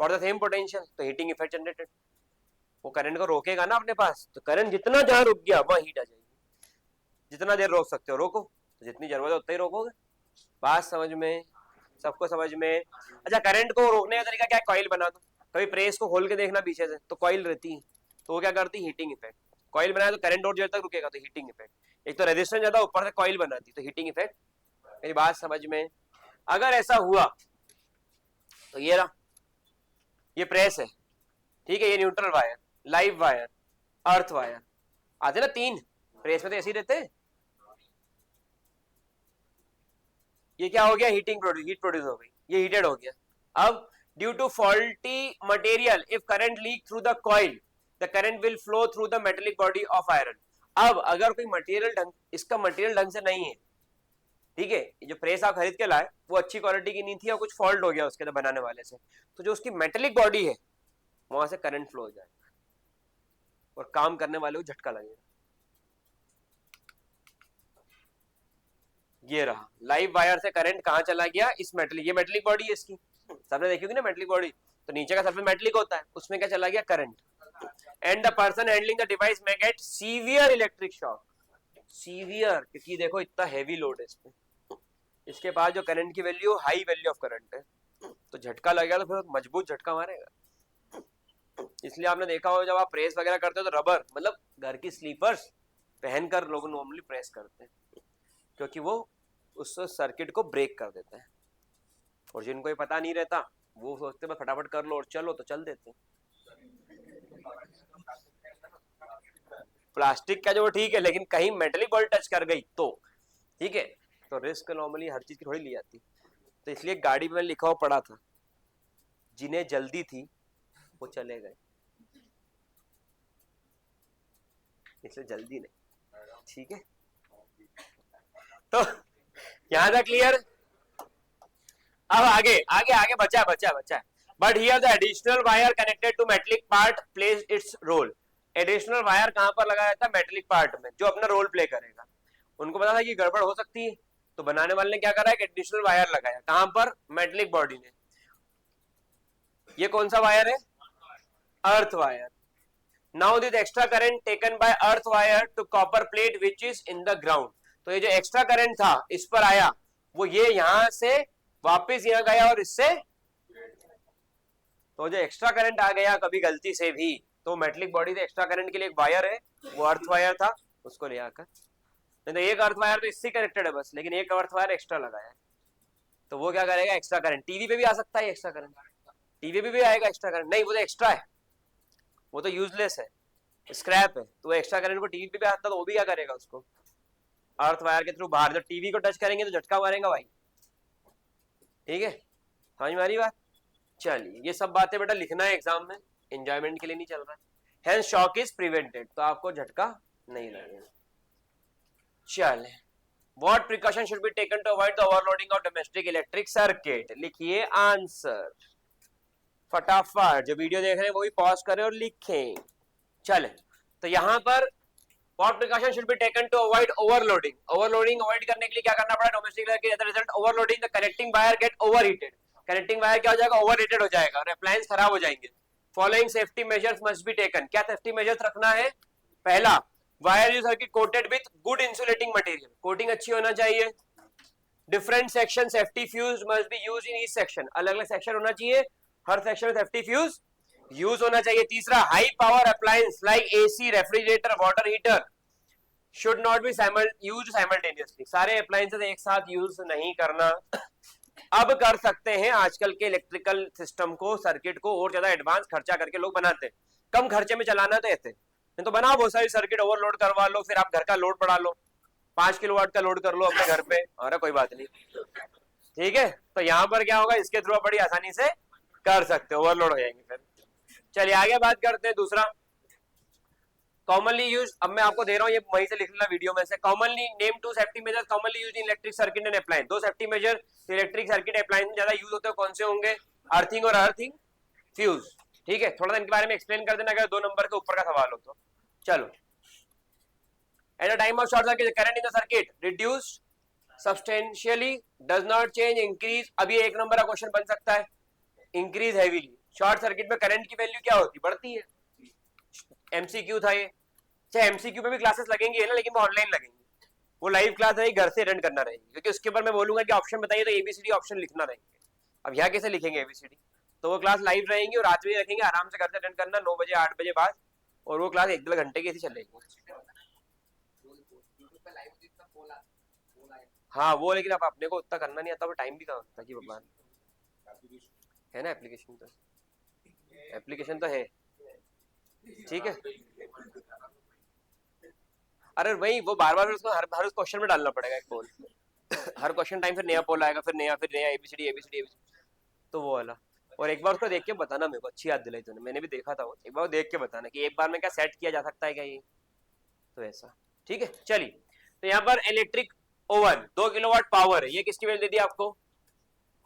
for the same potential, तो हीटिंग इफेक्ट जनरेटेड। वो करंट को रोकेगा ना अपने पास, तो करंट जितना जहां रुक गया वहां हीट आ जाएगी। जितना देर रोक सकते हो रोको, तो जितनी जरूरत है उतना ही रोकोगे। बात समझ में? सबको समझ में? अच्छा, करंट को रोकने का तरीका क्या है? कॉइल बना दो। कभी प्रेस को खोल के देखना पीछे से, तो कॉइल रहती है, तो वो क्या करती है? Heating effect. कॉइल बनाया तो करंट और देर तक रुकेगा, तो हीटिंग इफेक्ट। एक तो रेजिस्टेंस ज्यादा, ऊपर से कॉइल बनाती, तो हीटिंग इफेक्ट। मेरी बात समझ में? अगर ऐसा हुआ तो ये रहा, ये प्रेस है, ठीक है, ये neutral wire, live wire, earth wire आते ना तीन। प्रेस में तो ऐसे ही रहते हैं। ये क्या हो गया? हीटिंग प्रोड्यूस, हीट प्रोड्यूस हो गई, ये हीटेड हो गया। अब due to faulty material, if current leak through the coil, the current will flow through the metallic body of iron. अब अगर कोई मटेरियल ढंग, इसका मटेरियल ढंग से नहीं है, ठीक है, जो प्रेस आप खरीद के लाए वो अच्छी क्वालिटी की नहीं थी, और कुछ फॉल्ट हो गया उसके अंदर बनाने वाले से, तो जो उसकी मेटेलिक बॉडी है वहां से करंट फ्लो हो जाएगा और काम करने वाले को झटका लगेगा। ये रहा लाइव वायर से करंट कहां चला गया? इस मेटलिक, ये मेटलिक बॉडी है इसकी, सबने देखी होगी ना मेटलिक बॉडी, तो नीचे का सरफेस मेटलिक होता है, उसमें क्या चला गया? Current. And the person handling the device may get severe electric shock. Severe क्योंकि देखो इतना हैवी लोड है इसमें, इसके पास जो करंट की value, high value of current है, तो झटका लगेगा तो फिर मजबूत झटका मारेगा। इसलिए आपने देखा हो जब आप प्रेस वगैरह करते हो तो रबर, मतलब घर की स्लीपर्स पहनकर लोग नॉर्मली प्रेस करते हैं, क्योंकि वो उस सर्किट को ब्रेक कर देता है। और जिनको ये पता नहीं रहता वो सोचते बस फटाफट कर लो और चलो, तो चल देते। प्लास्टिक का जो ठीक है, लेकिन कहीं मेटलिक बॉडी टच कर गई तो ठीक है, तो रिस्क नॉर्मली हर चीज की थोड़ी ली जाती। तो इसलिए गाड़ी में लिखा हुआ पड़ा था, जिन्हें जल्दी थी वो चले गए, इसलिए जल्दी नहीं। ठीक है, तो यहां तक क्लियर। अब आगे आगे आगे बचा बचा बचा। But here the additional wire connected to metallic part plays its role. Additional wire कहां पर लगाया जाता है? मेटलिक पार्ट में, जो अपना रोल प्ले करेगा। उनको पता था कि गड़बड़ हो सकती है, तो बनाने वाले ने क्या करा है, एडिशनल वायर लगाया। कहां पर? मेटलिक बॉडी ने। ये कौन सा वायर है? Earth wire. Now this extra current taken by earth wire to copper plate which is in the ground. तो ये जो एक्स्ट्रा करंट था इस पर आया, वो ये यहां से वापस यहां गया, और इससे तो जो एक्स्ट्रा करंट आ गया कभी गलती से भी, तो मेटलिक बॉडी से एक्स्ट्रा करंट के लिए एक वायर है, वो अर्थ वायर था, उसको ले आकर, नहीं तो एक अर्थ वायर तो इससे कनेक्टेड है बस, लेकिन एक अर्थ वायर एक्स्ट्रा लगाया है, तो वो क्या करेगा? Extra current. टीवी पे भी आ सकता है एक्स्ट्रा करंट, टीवी पे भी आएगा एक्स्ट्रा करंट। नहीं, वो तो एक्स्ट्रा है, वो तो यूजलेस है, स्क्रैप है। तो एक्स्ट्रा करंट को टीवी पे भी आता, तो वो भी क्या करेगा? उसको अर्थ वायर के थ्रू बाहर, जब टीवी को टच करेंगे तो झटका मारेगा भाई। ठीक है, समझ में आ रही बात? चलिए, ये सब बातें बेटा लिखना है एग्जाम में, एंजॉयमेंट के लिए नहीं चल रहा है। हेंस शॉक इज प्रिवेंटेड, तो आपको झटका नहीं लगेगा। चले, what precaution should be taken to avoid the overloading of domestic electric circuit? लिखिए आंसर फटाफट, जो वीडियो देख रहे हैं वो भी पॉज करें और लिखें। चले, तो यहां पर what precaution should be taken to avoid overloading? Overloading avoid करने के लिए क्या करना पड़ा? Domestic electric as a result overloading the connecting wire get overheated. Connecting wire क्या हो जाएगा? ओवरहीटेड हो जाएगा और अप्लायंस खराब हो जाएंगे। Following safety measures must be taken. क्या सेफ्टी मेजर्स रखना है? पहला, wire you circuit coated with good insulating material, coating अच्छी होना चाहिए। Different section safety fuse must be use in each section, अलग अलग सेक्शन होना चाहिए, हर सेक्शन में सेफ्टी फ्यूज यूज होना चाहिए। तीसरा, high power appliance like AC, refrigerator, water heater should not be used simultaneously. सारे अप्लायंसेस एक साथ यूज नहीं करना। अब कर सकते हैं, आजकल के इलेक्ट्रिकल सिस्टम को, सर्किट को और ज्यादा एडवांस खर्चा करके लोग बनाते हैं। कम खर्चे में चलाना तो ऐसे, नहीं तो बनाओ बहुत सारी सर्किट, ओवरलोड करवा लो, फिर आप घर का लोड बढ़ा लो, 5 किलोवाट का लोड कर लो अपने घर पे, अरे कोई बात नहीं। ठीक है, तो यहाँ पर क्या होगा, इसके थ्रू बड़ी आसानी से कर सकते हो, ओवरलोड हो जाएंगे फिर। चलिए आगे बात करते हैं। दूसरा, कॉमनली यूज, अब मैं आपको दे रहा हूँ, ये वहीं से लिख लेना वीडियो में से। Commonly name two safety measures commonly use in electric circuit and appliance. दो safety measure electric circuit appliance में ज्यादा यूज होते हैं, कौन से होंगे? अर्थिंग और अर्थिंग फ्यूज। ठीक है, थोड़ा सा इनके बारे में एक्सप्लेन कर देना अगर 2 नंबर के ऊपर का सवाल हो तो। चलो, at the time of short circuit current in the circuit reduced substantially, does not change, increase. अब ये 1 नंबर का क्वेश्चन बन सकता है, इंक्रीज हैवीली। शॉर्ट सर्किट में करंट की वैल्यू क्या होती? बढ़ती है। एमसीक्यू था ये, चाहे एमसीक्यू पे भी क्लासेस लगेंगे ना, लेकिन वो ऑनलाइन लगेंगे, वो लाइव क्लास रहेगी, घर से अटेंड करना रहेगी, क्योंकि उसके ऊपर मैं बोलूंगा कि ऑप्शन बताइए तो एबीसीडी ऑप्शन लिखना रहेंगे। अब यहाँ कैसे लिखेंगे एबीसीडी? तो वो क्लास लाइव रहेंगी और रात में रखेंगे, आराम से घर से अटेंड करना 9 बजे 8 बजे बाद, और वो क्लास 1-2 घंटे की ऐसी चलेगी। हाँ वो, लेकिन अब अपने को उतना करना नहीं आता, वो टाइम भी कहाँ होता कि भगवान है ना। एप्लीकेशन तो है, ठीक है। अरे वही, वो बार बार उसको हर क्वेश्चन में डालना पड़ेगा एक पोल। हर क्वेश्चन टाइम फिर नया पोल आएगा, फिर नया एबीसीडी एबीसीडी एबीसीडी, तो वो वाला। और एक बार उसको देख के बताना, मेरे को अच्छी याद दिलाई तूने, मैंने भी देखा था वो, एक बार देख के बताना कि एक बार में क्या सेट किया जा सकता है क्या ये, तो ऐसा। ठीक है, चलिए, तो यहाँ पर इलेक्ट्रिक ओवन 2 किलोवाट पावर है, ये किसकी वैल्यू दे दी आपको?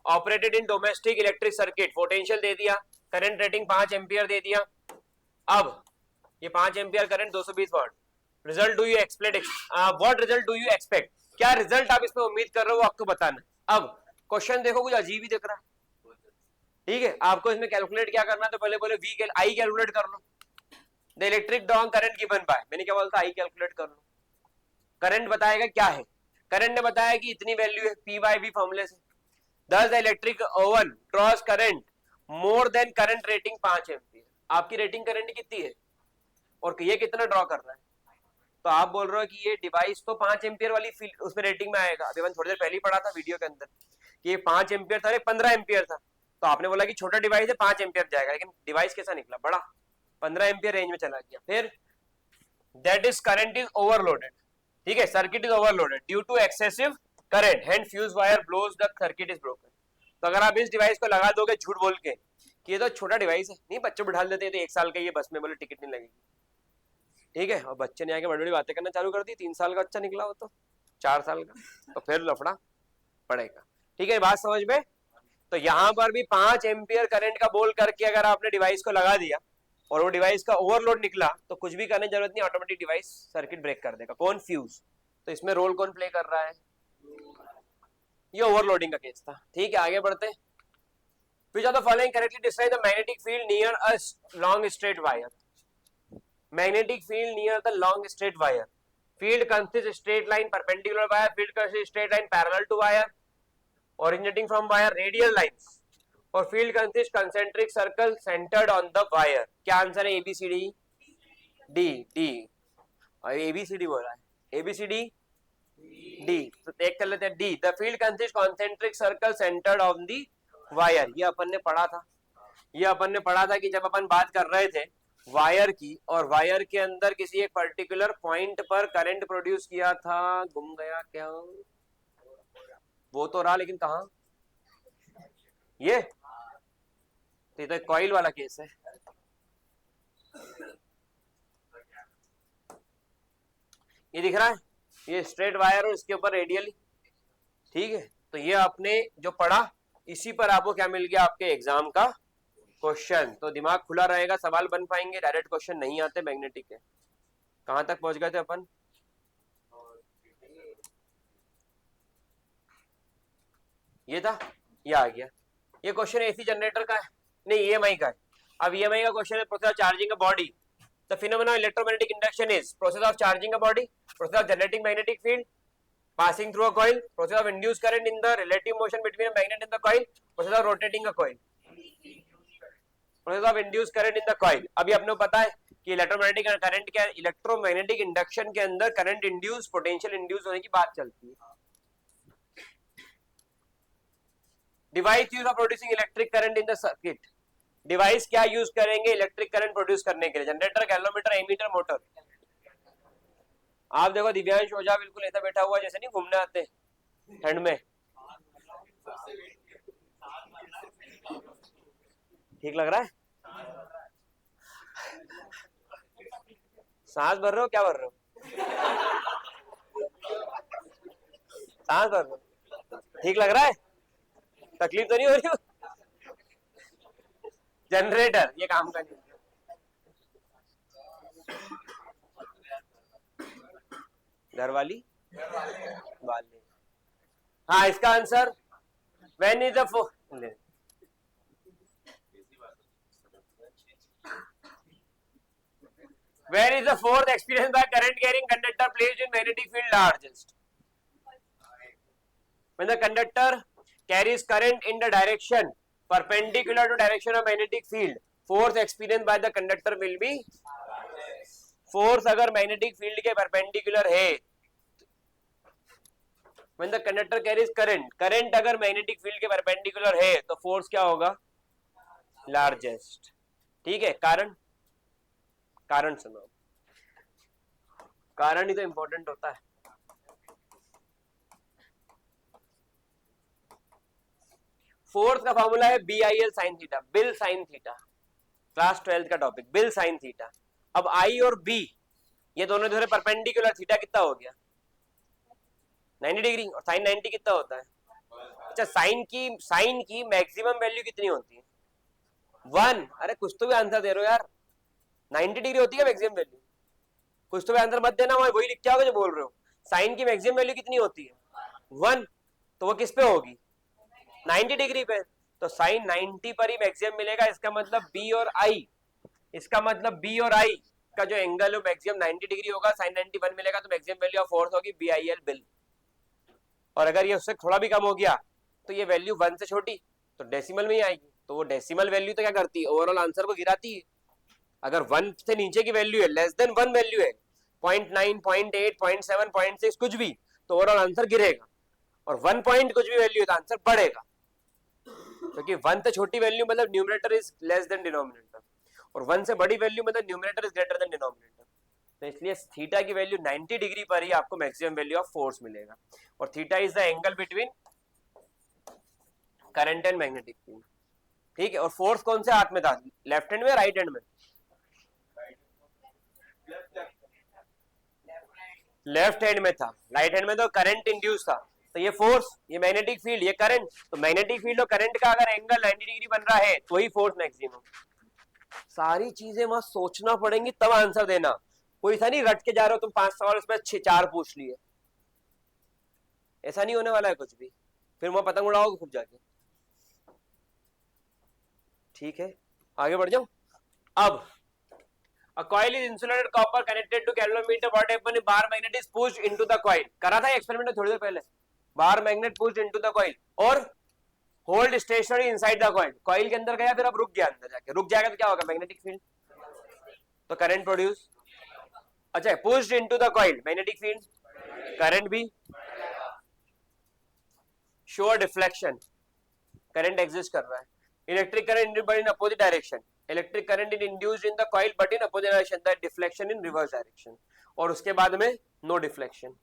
Operated in domestic electric circuit, potential दे दिया, करंट रेटिंग 5 एम्पियर दे दिया। अब ये 5 ampere current 220 watt. Result do you expect, what result do you expect, क्या रिजल्ट आप इसमें उम्मीद कर रहे हो आपको बताना। अब क्वेश्चन देखो, कुछ अजीब ही दिख रहा है। ठीक है, आपको इसमें कैलकुलेट क्या करना है, तो पहले बोले वी आई कैलकुलेट कर लो। The electric draw current given by, मैंने क्या बोलता, आई कैलकुलेट कर लो। करंट बताएगा क्या है, करंट ने बताया कि इतनी वैल्यू है पी बाय वी फॉर्मूले से। Thus the electric oven draws current more than current rating 5 ampere. आपकी रेटिंग करंट कितनी है और ये कितना ड्रॉ कर रहा है, तो आप बोल रहे हो कि ये डिवाइस तो 5 एम्पियर वाली उसमें रेटिंग में आएगा। अभी मैंने थोड़ी देर पहले ही पढ़ा था वीडियो के अंदर कि ये 5 एम्पियर था, 15 एम्पियर था, तो आपने बोला कि छोटा डिवाइस है 5 एम्पियर जाएगा, लेकिन डिवाइस कैसा निकला, बड़ा 15 एम्पियर रेंज में चला गया। फिर that is current is overloaded, ठीक है, circuit is overloaded due to excessive current, and fuse wire blows the circuit is broken. तो अगर आप इस डिवाइस को लगा दोगे झूठ बोल के कि ये तो छोटा डिवाइस है, नहीं बच्चे बिठा देते हैं तो 1 साल का ये बस में, बोले टिकट नहीं लगेगी, ठीक है, और बच्चे ने आके बड़ी बड़ी बातें करना चालू कर दी, 3 साल का बच्चा निकला हो तो 4 साल का, तो फिर लफड़ा पड़ेगा, ठीक है, बात समझ में। तो यहाँ पर भी 5 एम्पियर करंट का बोल करके अगर आपने डिवाइस को लगा दिया और वो डिवाइस का ओवरलोड निकला तो कुछ भी करने की जरूरत नहीं, ऑटोमेटिक डिवाइस सर्किट ब्रेक कर देगा। कौन, फ्यूज। तो इसमें रोल कौन प्ले कर रहा है, ये ओवरलोडिंग का केस था, ठीक है, आगे बढ़ते हैं। Which of the following correctly describe the magnetic field near a long straight wire? Magnetic field near the long straight wire. Field consists straight line perpendicular wire. Field consists straight line parallel to wire, originating from wire radial lines. और field consists concentric circle centered on the wire. क्या answer है, ABCD? D. और ABCD बोला है, ABCD D. तो देख कर लेते हैं D. The field consists concentric circle centered on the wire. ये अपन ने पढ़ा था, कि जब अपन बात कर रहे थे वायर की, और वायर के अंदर किसी एक पर्टिकुलर पॉइंट पर करंट प्रोड्यूस किया था, गुम गया क्या, वो तो रहा, लेकिन कहा, ये तो कॉइल वाला केस है, ये दिख रहा है, ये स्ट्रेट वायर और इसके ऊपर रेडियली, ठीक है। तो ये आपने जो पढ़ा इसी पर आपको क्या मिल गया, आपके एग्जाम का क्वेश्चन। तो दिमाग खुला रहेगा, सवाल बन पाएंगे, डायरेक्ट क्वेश्चन नहीं आते मैग्नेटिक के। कहां तक पहुंच गए थे अपन, ये था, ये आ गया। ये क्वेश्चन एसी जनरेटर का है, नहीं ईएमआई का है। अब ईएमआई का क्वेश्चन है process of charging a body. The phenomena electromagnetic induction is process of charging a body, process of generating magnetic field, passing through a coil, process of induced current in the relative motion between a magnet and the coil, process of rotating a coil, process of induced current in the coil। अभी अपने को पता है कि electromagnetic current के, electromagnetic induction के अंदर current induce, potential induce होने की बात चलती है। Device use of producing electric current in the circuit, device क्या यूज करेंगे इलेक्ट्रिक करंट प्रोड्यूस करने के लिए, जनरेटर, गैल्वेनोमीटर, एमीटर, मोटर। आप देखो दिव्यांश ओझा बिल्कुल ऐसा बैठा हुआ जैसे नहीं घूमने आते ठंड में, ठीक लग रहा है, सांस भर रहे हो, क्या भर रहे हो, सांस भर रहे हो, ठीक लग रहा है, तकलीफ तो नहीं हो रही हो। जनरेटर ये काम का नहीं, घर वाली वाली, हाँ इसका answer when is the where is the force experienced by current carrying conductor placed in magnetic field largest? When the conductor carries current in the direction perpendicular to direction of magnetic field, force experienced by the conductor will be, force अगर magnetic field के perpendicular है, when the conductor carries current अगर magnetic field के perpendicular है तो force क्या होगा, largest, ठीक है। कारण सुनो, कारण ही तो इंपॉर्टेंट होता है। फोर्थ का फॉर्मूला है BIL sin theta, bill sine theta, class 12 का टॉपिक, बिल साइन थीटा। अब I और B ये दोनों जो है परपेंडिकुलर, थीटा कितना हो गया 90 डिग्री, और साइन 90 कितना होता है। अच्छा साइन की मैक्सिमम वैल्यू कितनी होती है 1। अरे कुछ तो भी आंसर दे रहे हो यार, 90 डिग्री होती है मैक्सिमम वैल्यू, कुछ तो भी आंसर मत देना, वही लिख के आओगे जो बोल रहे हो। साइन की मैक्सिमम वैल्यू कितनी होती है 1, तो वो किस पे होगी 90 डिग्री पे, तो साइन 90 पर ही मैक्सिमम मिलेगा। इसका मतलब B और I, इसका मतलब B और I का जो एंगल है मैक्सिमम 90 डिग्री होगा, साइन 91 मिलेगा, तो मैक्सिमम वैल्यू ऑफ फोर्स होगी BIL बिल। और अगर ये उससे थोड़ा भी कम हो गया तो ये वैल्यू 1 से छोटी तो डेसिमल में ही आएगी, तो वो डेसिमल वैल्यू तो क्या करती है ओवरऑल आंसर को गिराती है। अगर 1 से नीचे की वैल्यू है, लेस देन 1 वैल्यू है 0.9, 0.8, 0.7, 0.6 कुछ भी, तो ओवरऑल आंसर गिरेगा, और 1 पॉइंट कुछ भी वैल्यू है तो आंसर बढ़ेगा। क्योंकि 1 से छोटी वैल्यू मतलब numerator is less than denominator, और 1 से बड़ी वैल्यू मतलब numerator is greater than denominator. तो इसलिए थीटा की वैल्यू 90 डिग्री पर ही आपको मैक्सिमम वैल्यू ऑफ फोर्स मिलेगा, और theta is the angle between current and magnetic field. ठीक है, और फोर्स कौन से हाथ में था, लेफ्ट हैंड में, राइट हैंड में? लेफ्ट हैंड में था, राइट हैंड में तो करंट इंड्यूस था। तो ये फोर्स, ये मैग्नेटिक फील्ड, ये करंट, तो मैग्नेटिक फील्ड और करंट का अगर एंगल 90 डिग्री बन रहा है तो ही फोर्स मैक्सिमम। सारी चीजें मस्त सोचना पड़ेंगी तब आंसर देना, कोई ऐसा नहीं रट के जा रहे हो तुम 5 सवाल उसमें 6-4 पूछ लिए, ऐसा नहीं होने वाला है कुछ भी, फिर वहां पतंग उड़ाओगे खूब जाके। ठीक है, आगे बढ़ जाओ। अब a coil is insulated copper connected to galvanometer, what happen if bar magnet is pushed into the coil, करा था एक्सपेरिमेंट में थोड़ी देर पहले, bar magnet pushed into the coil और hold stationary inside the coil, coil के अंदर गया फिर अब रुक गया, अंदर जाके रुक जाएगा तो क्या होगा, मैग्नेटिक फील्ड, तो करंट प्रोड्यूस। अच्छा, pushed into the coil, magnetic field, current भी, शो डिफ्लेक्शन, करंट एग्जिस्ट कर रहा है, electric current in opposite direction, electric current is induced in the coil but in opposite direction, that deflection in reverse direction, और उसके बाद में no deflection.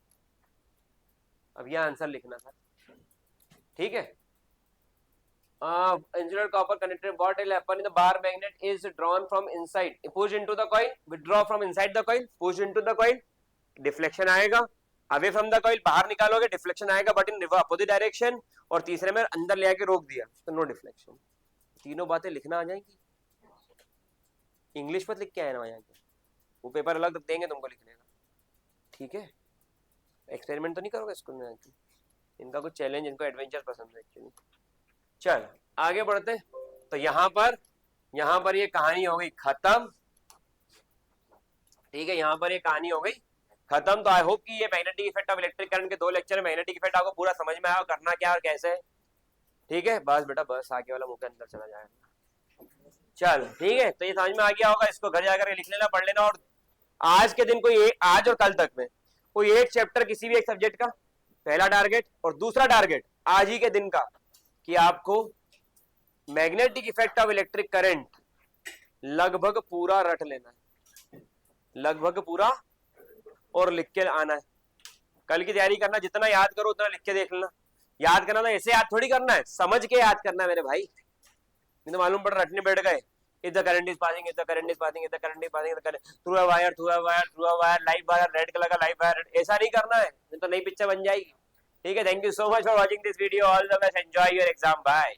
अब यह आंसर लिखना था, ठीक है। insulated copper connected, what will happen in the bar magnet is drawn from inside, pushed into the coil, withdraw from inside the coil, pushed into the coil, deflection आएगा, away from the coil बाहर निकालोगे deflection आएगा but in opposite direction, और तीसरे में अंदर ले आके रोक दिया तो no deflection। तीनों बातें लिखना आ जाएंगी, इंग्लिश मत लिख के आए ना यहाँ के, वो पेपर अलग देंगे तुमको लिखने का, ठीक है। एक्सपेरिमेंट तो नहीं करोगे स्कूल में आके, इनका कुछ चैलेंज, इनको एडवेंचर पसंद है एक्चुअली। चल आगे बढ़ते, तो यहां पर ये कहानी हो गई खत्म, ठीक है, यहां पर ये कहानी हो गई खत्म। तो आई होप कि ये magnetic effect of electric current के 2 लेक्चर मैग्नेटिक इफेक्ट आपको पूरा समझ में आया, करना क्या और कैसे, ठीक है। बस बेटा बस, आगे वाला मुंह के अंदर चला जाएगा, चल ठीक है। तो ये समझ में आ गया होगा, इसको घर जाकर लिख लेना, पढ़ लेना, और आज के दिन कोई आज और कल तक में कोई एक चैप्टर किसी भी एक सब्जेक्ट का, पहला टारगेट, और दूसरा टारगेट आज ही के दिन का कि आपको magnetic effect of electric current लगभग पूरा रट लेना है, लगभग पूरा, और लिख के आना है। कल की तैयारी करना, जितना याद करो उतना लिख के देख लेना। याद करना तो ऐसे याद थोड़ी करना है, समझ के याद करना है मेरे भाई, नहीं तो मालूम पड़ रटने बैठ गए, if the current is passing, if the current is passing, if the current is passing, through a wire, through a wire, through a wire, live wire, red colour का लाइव वायर, ऐसा नहीं करना है, नहीं तो नई पिक्चर बन जाएगी, ठीक है। Thank you so much for watching this video, all the best, enjoy your exam, bye.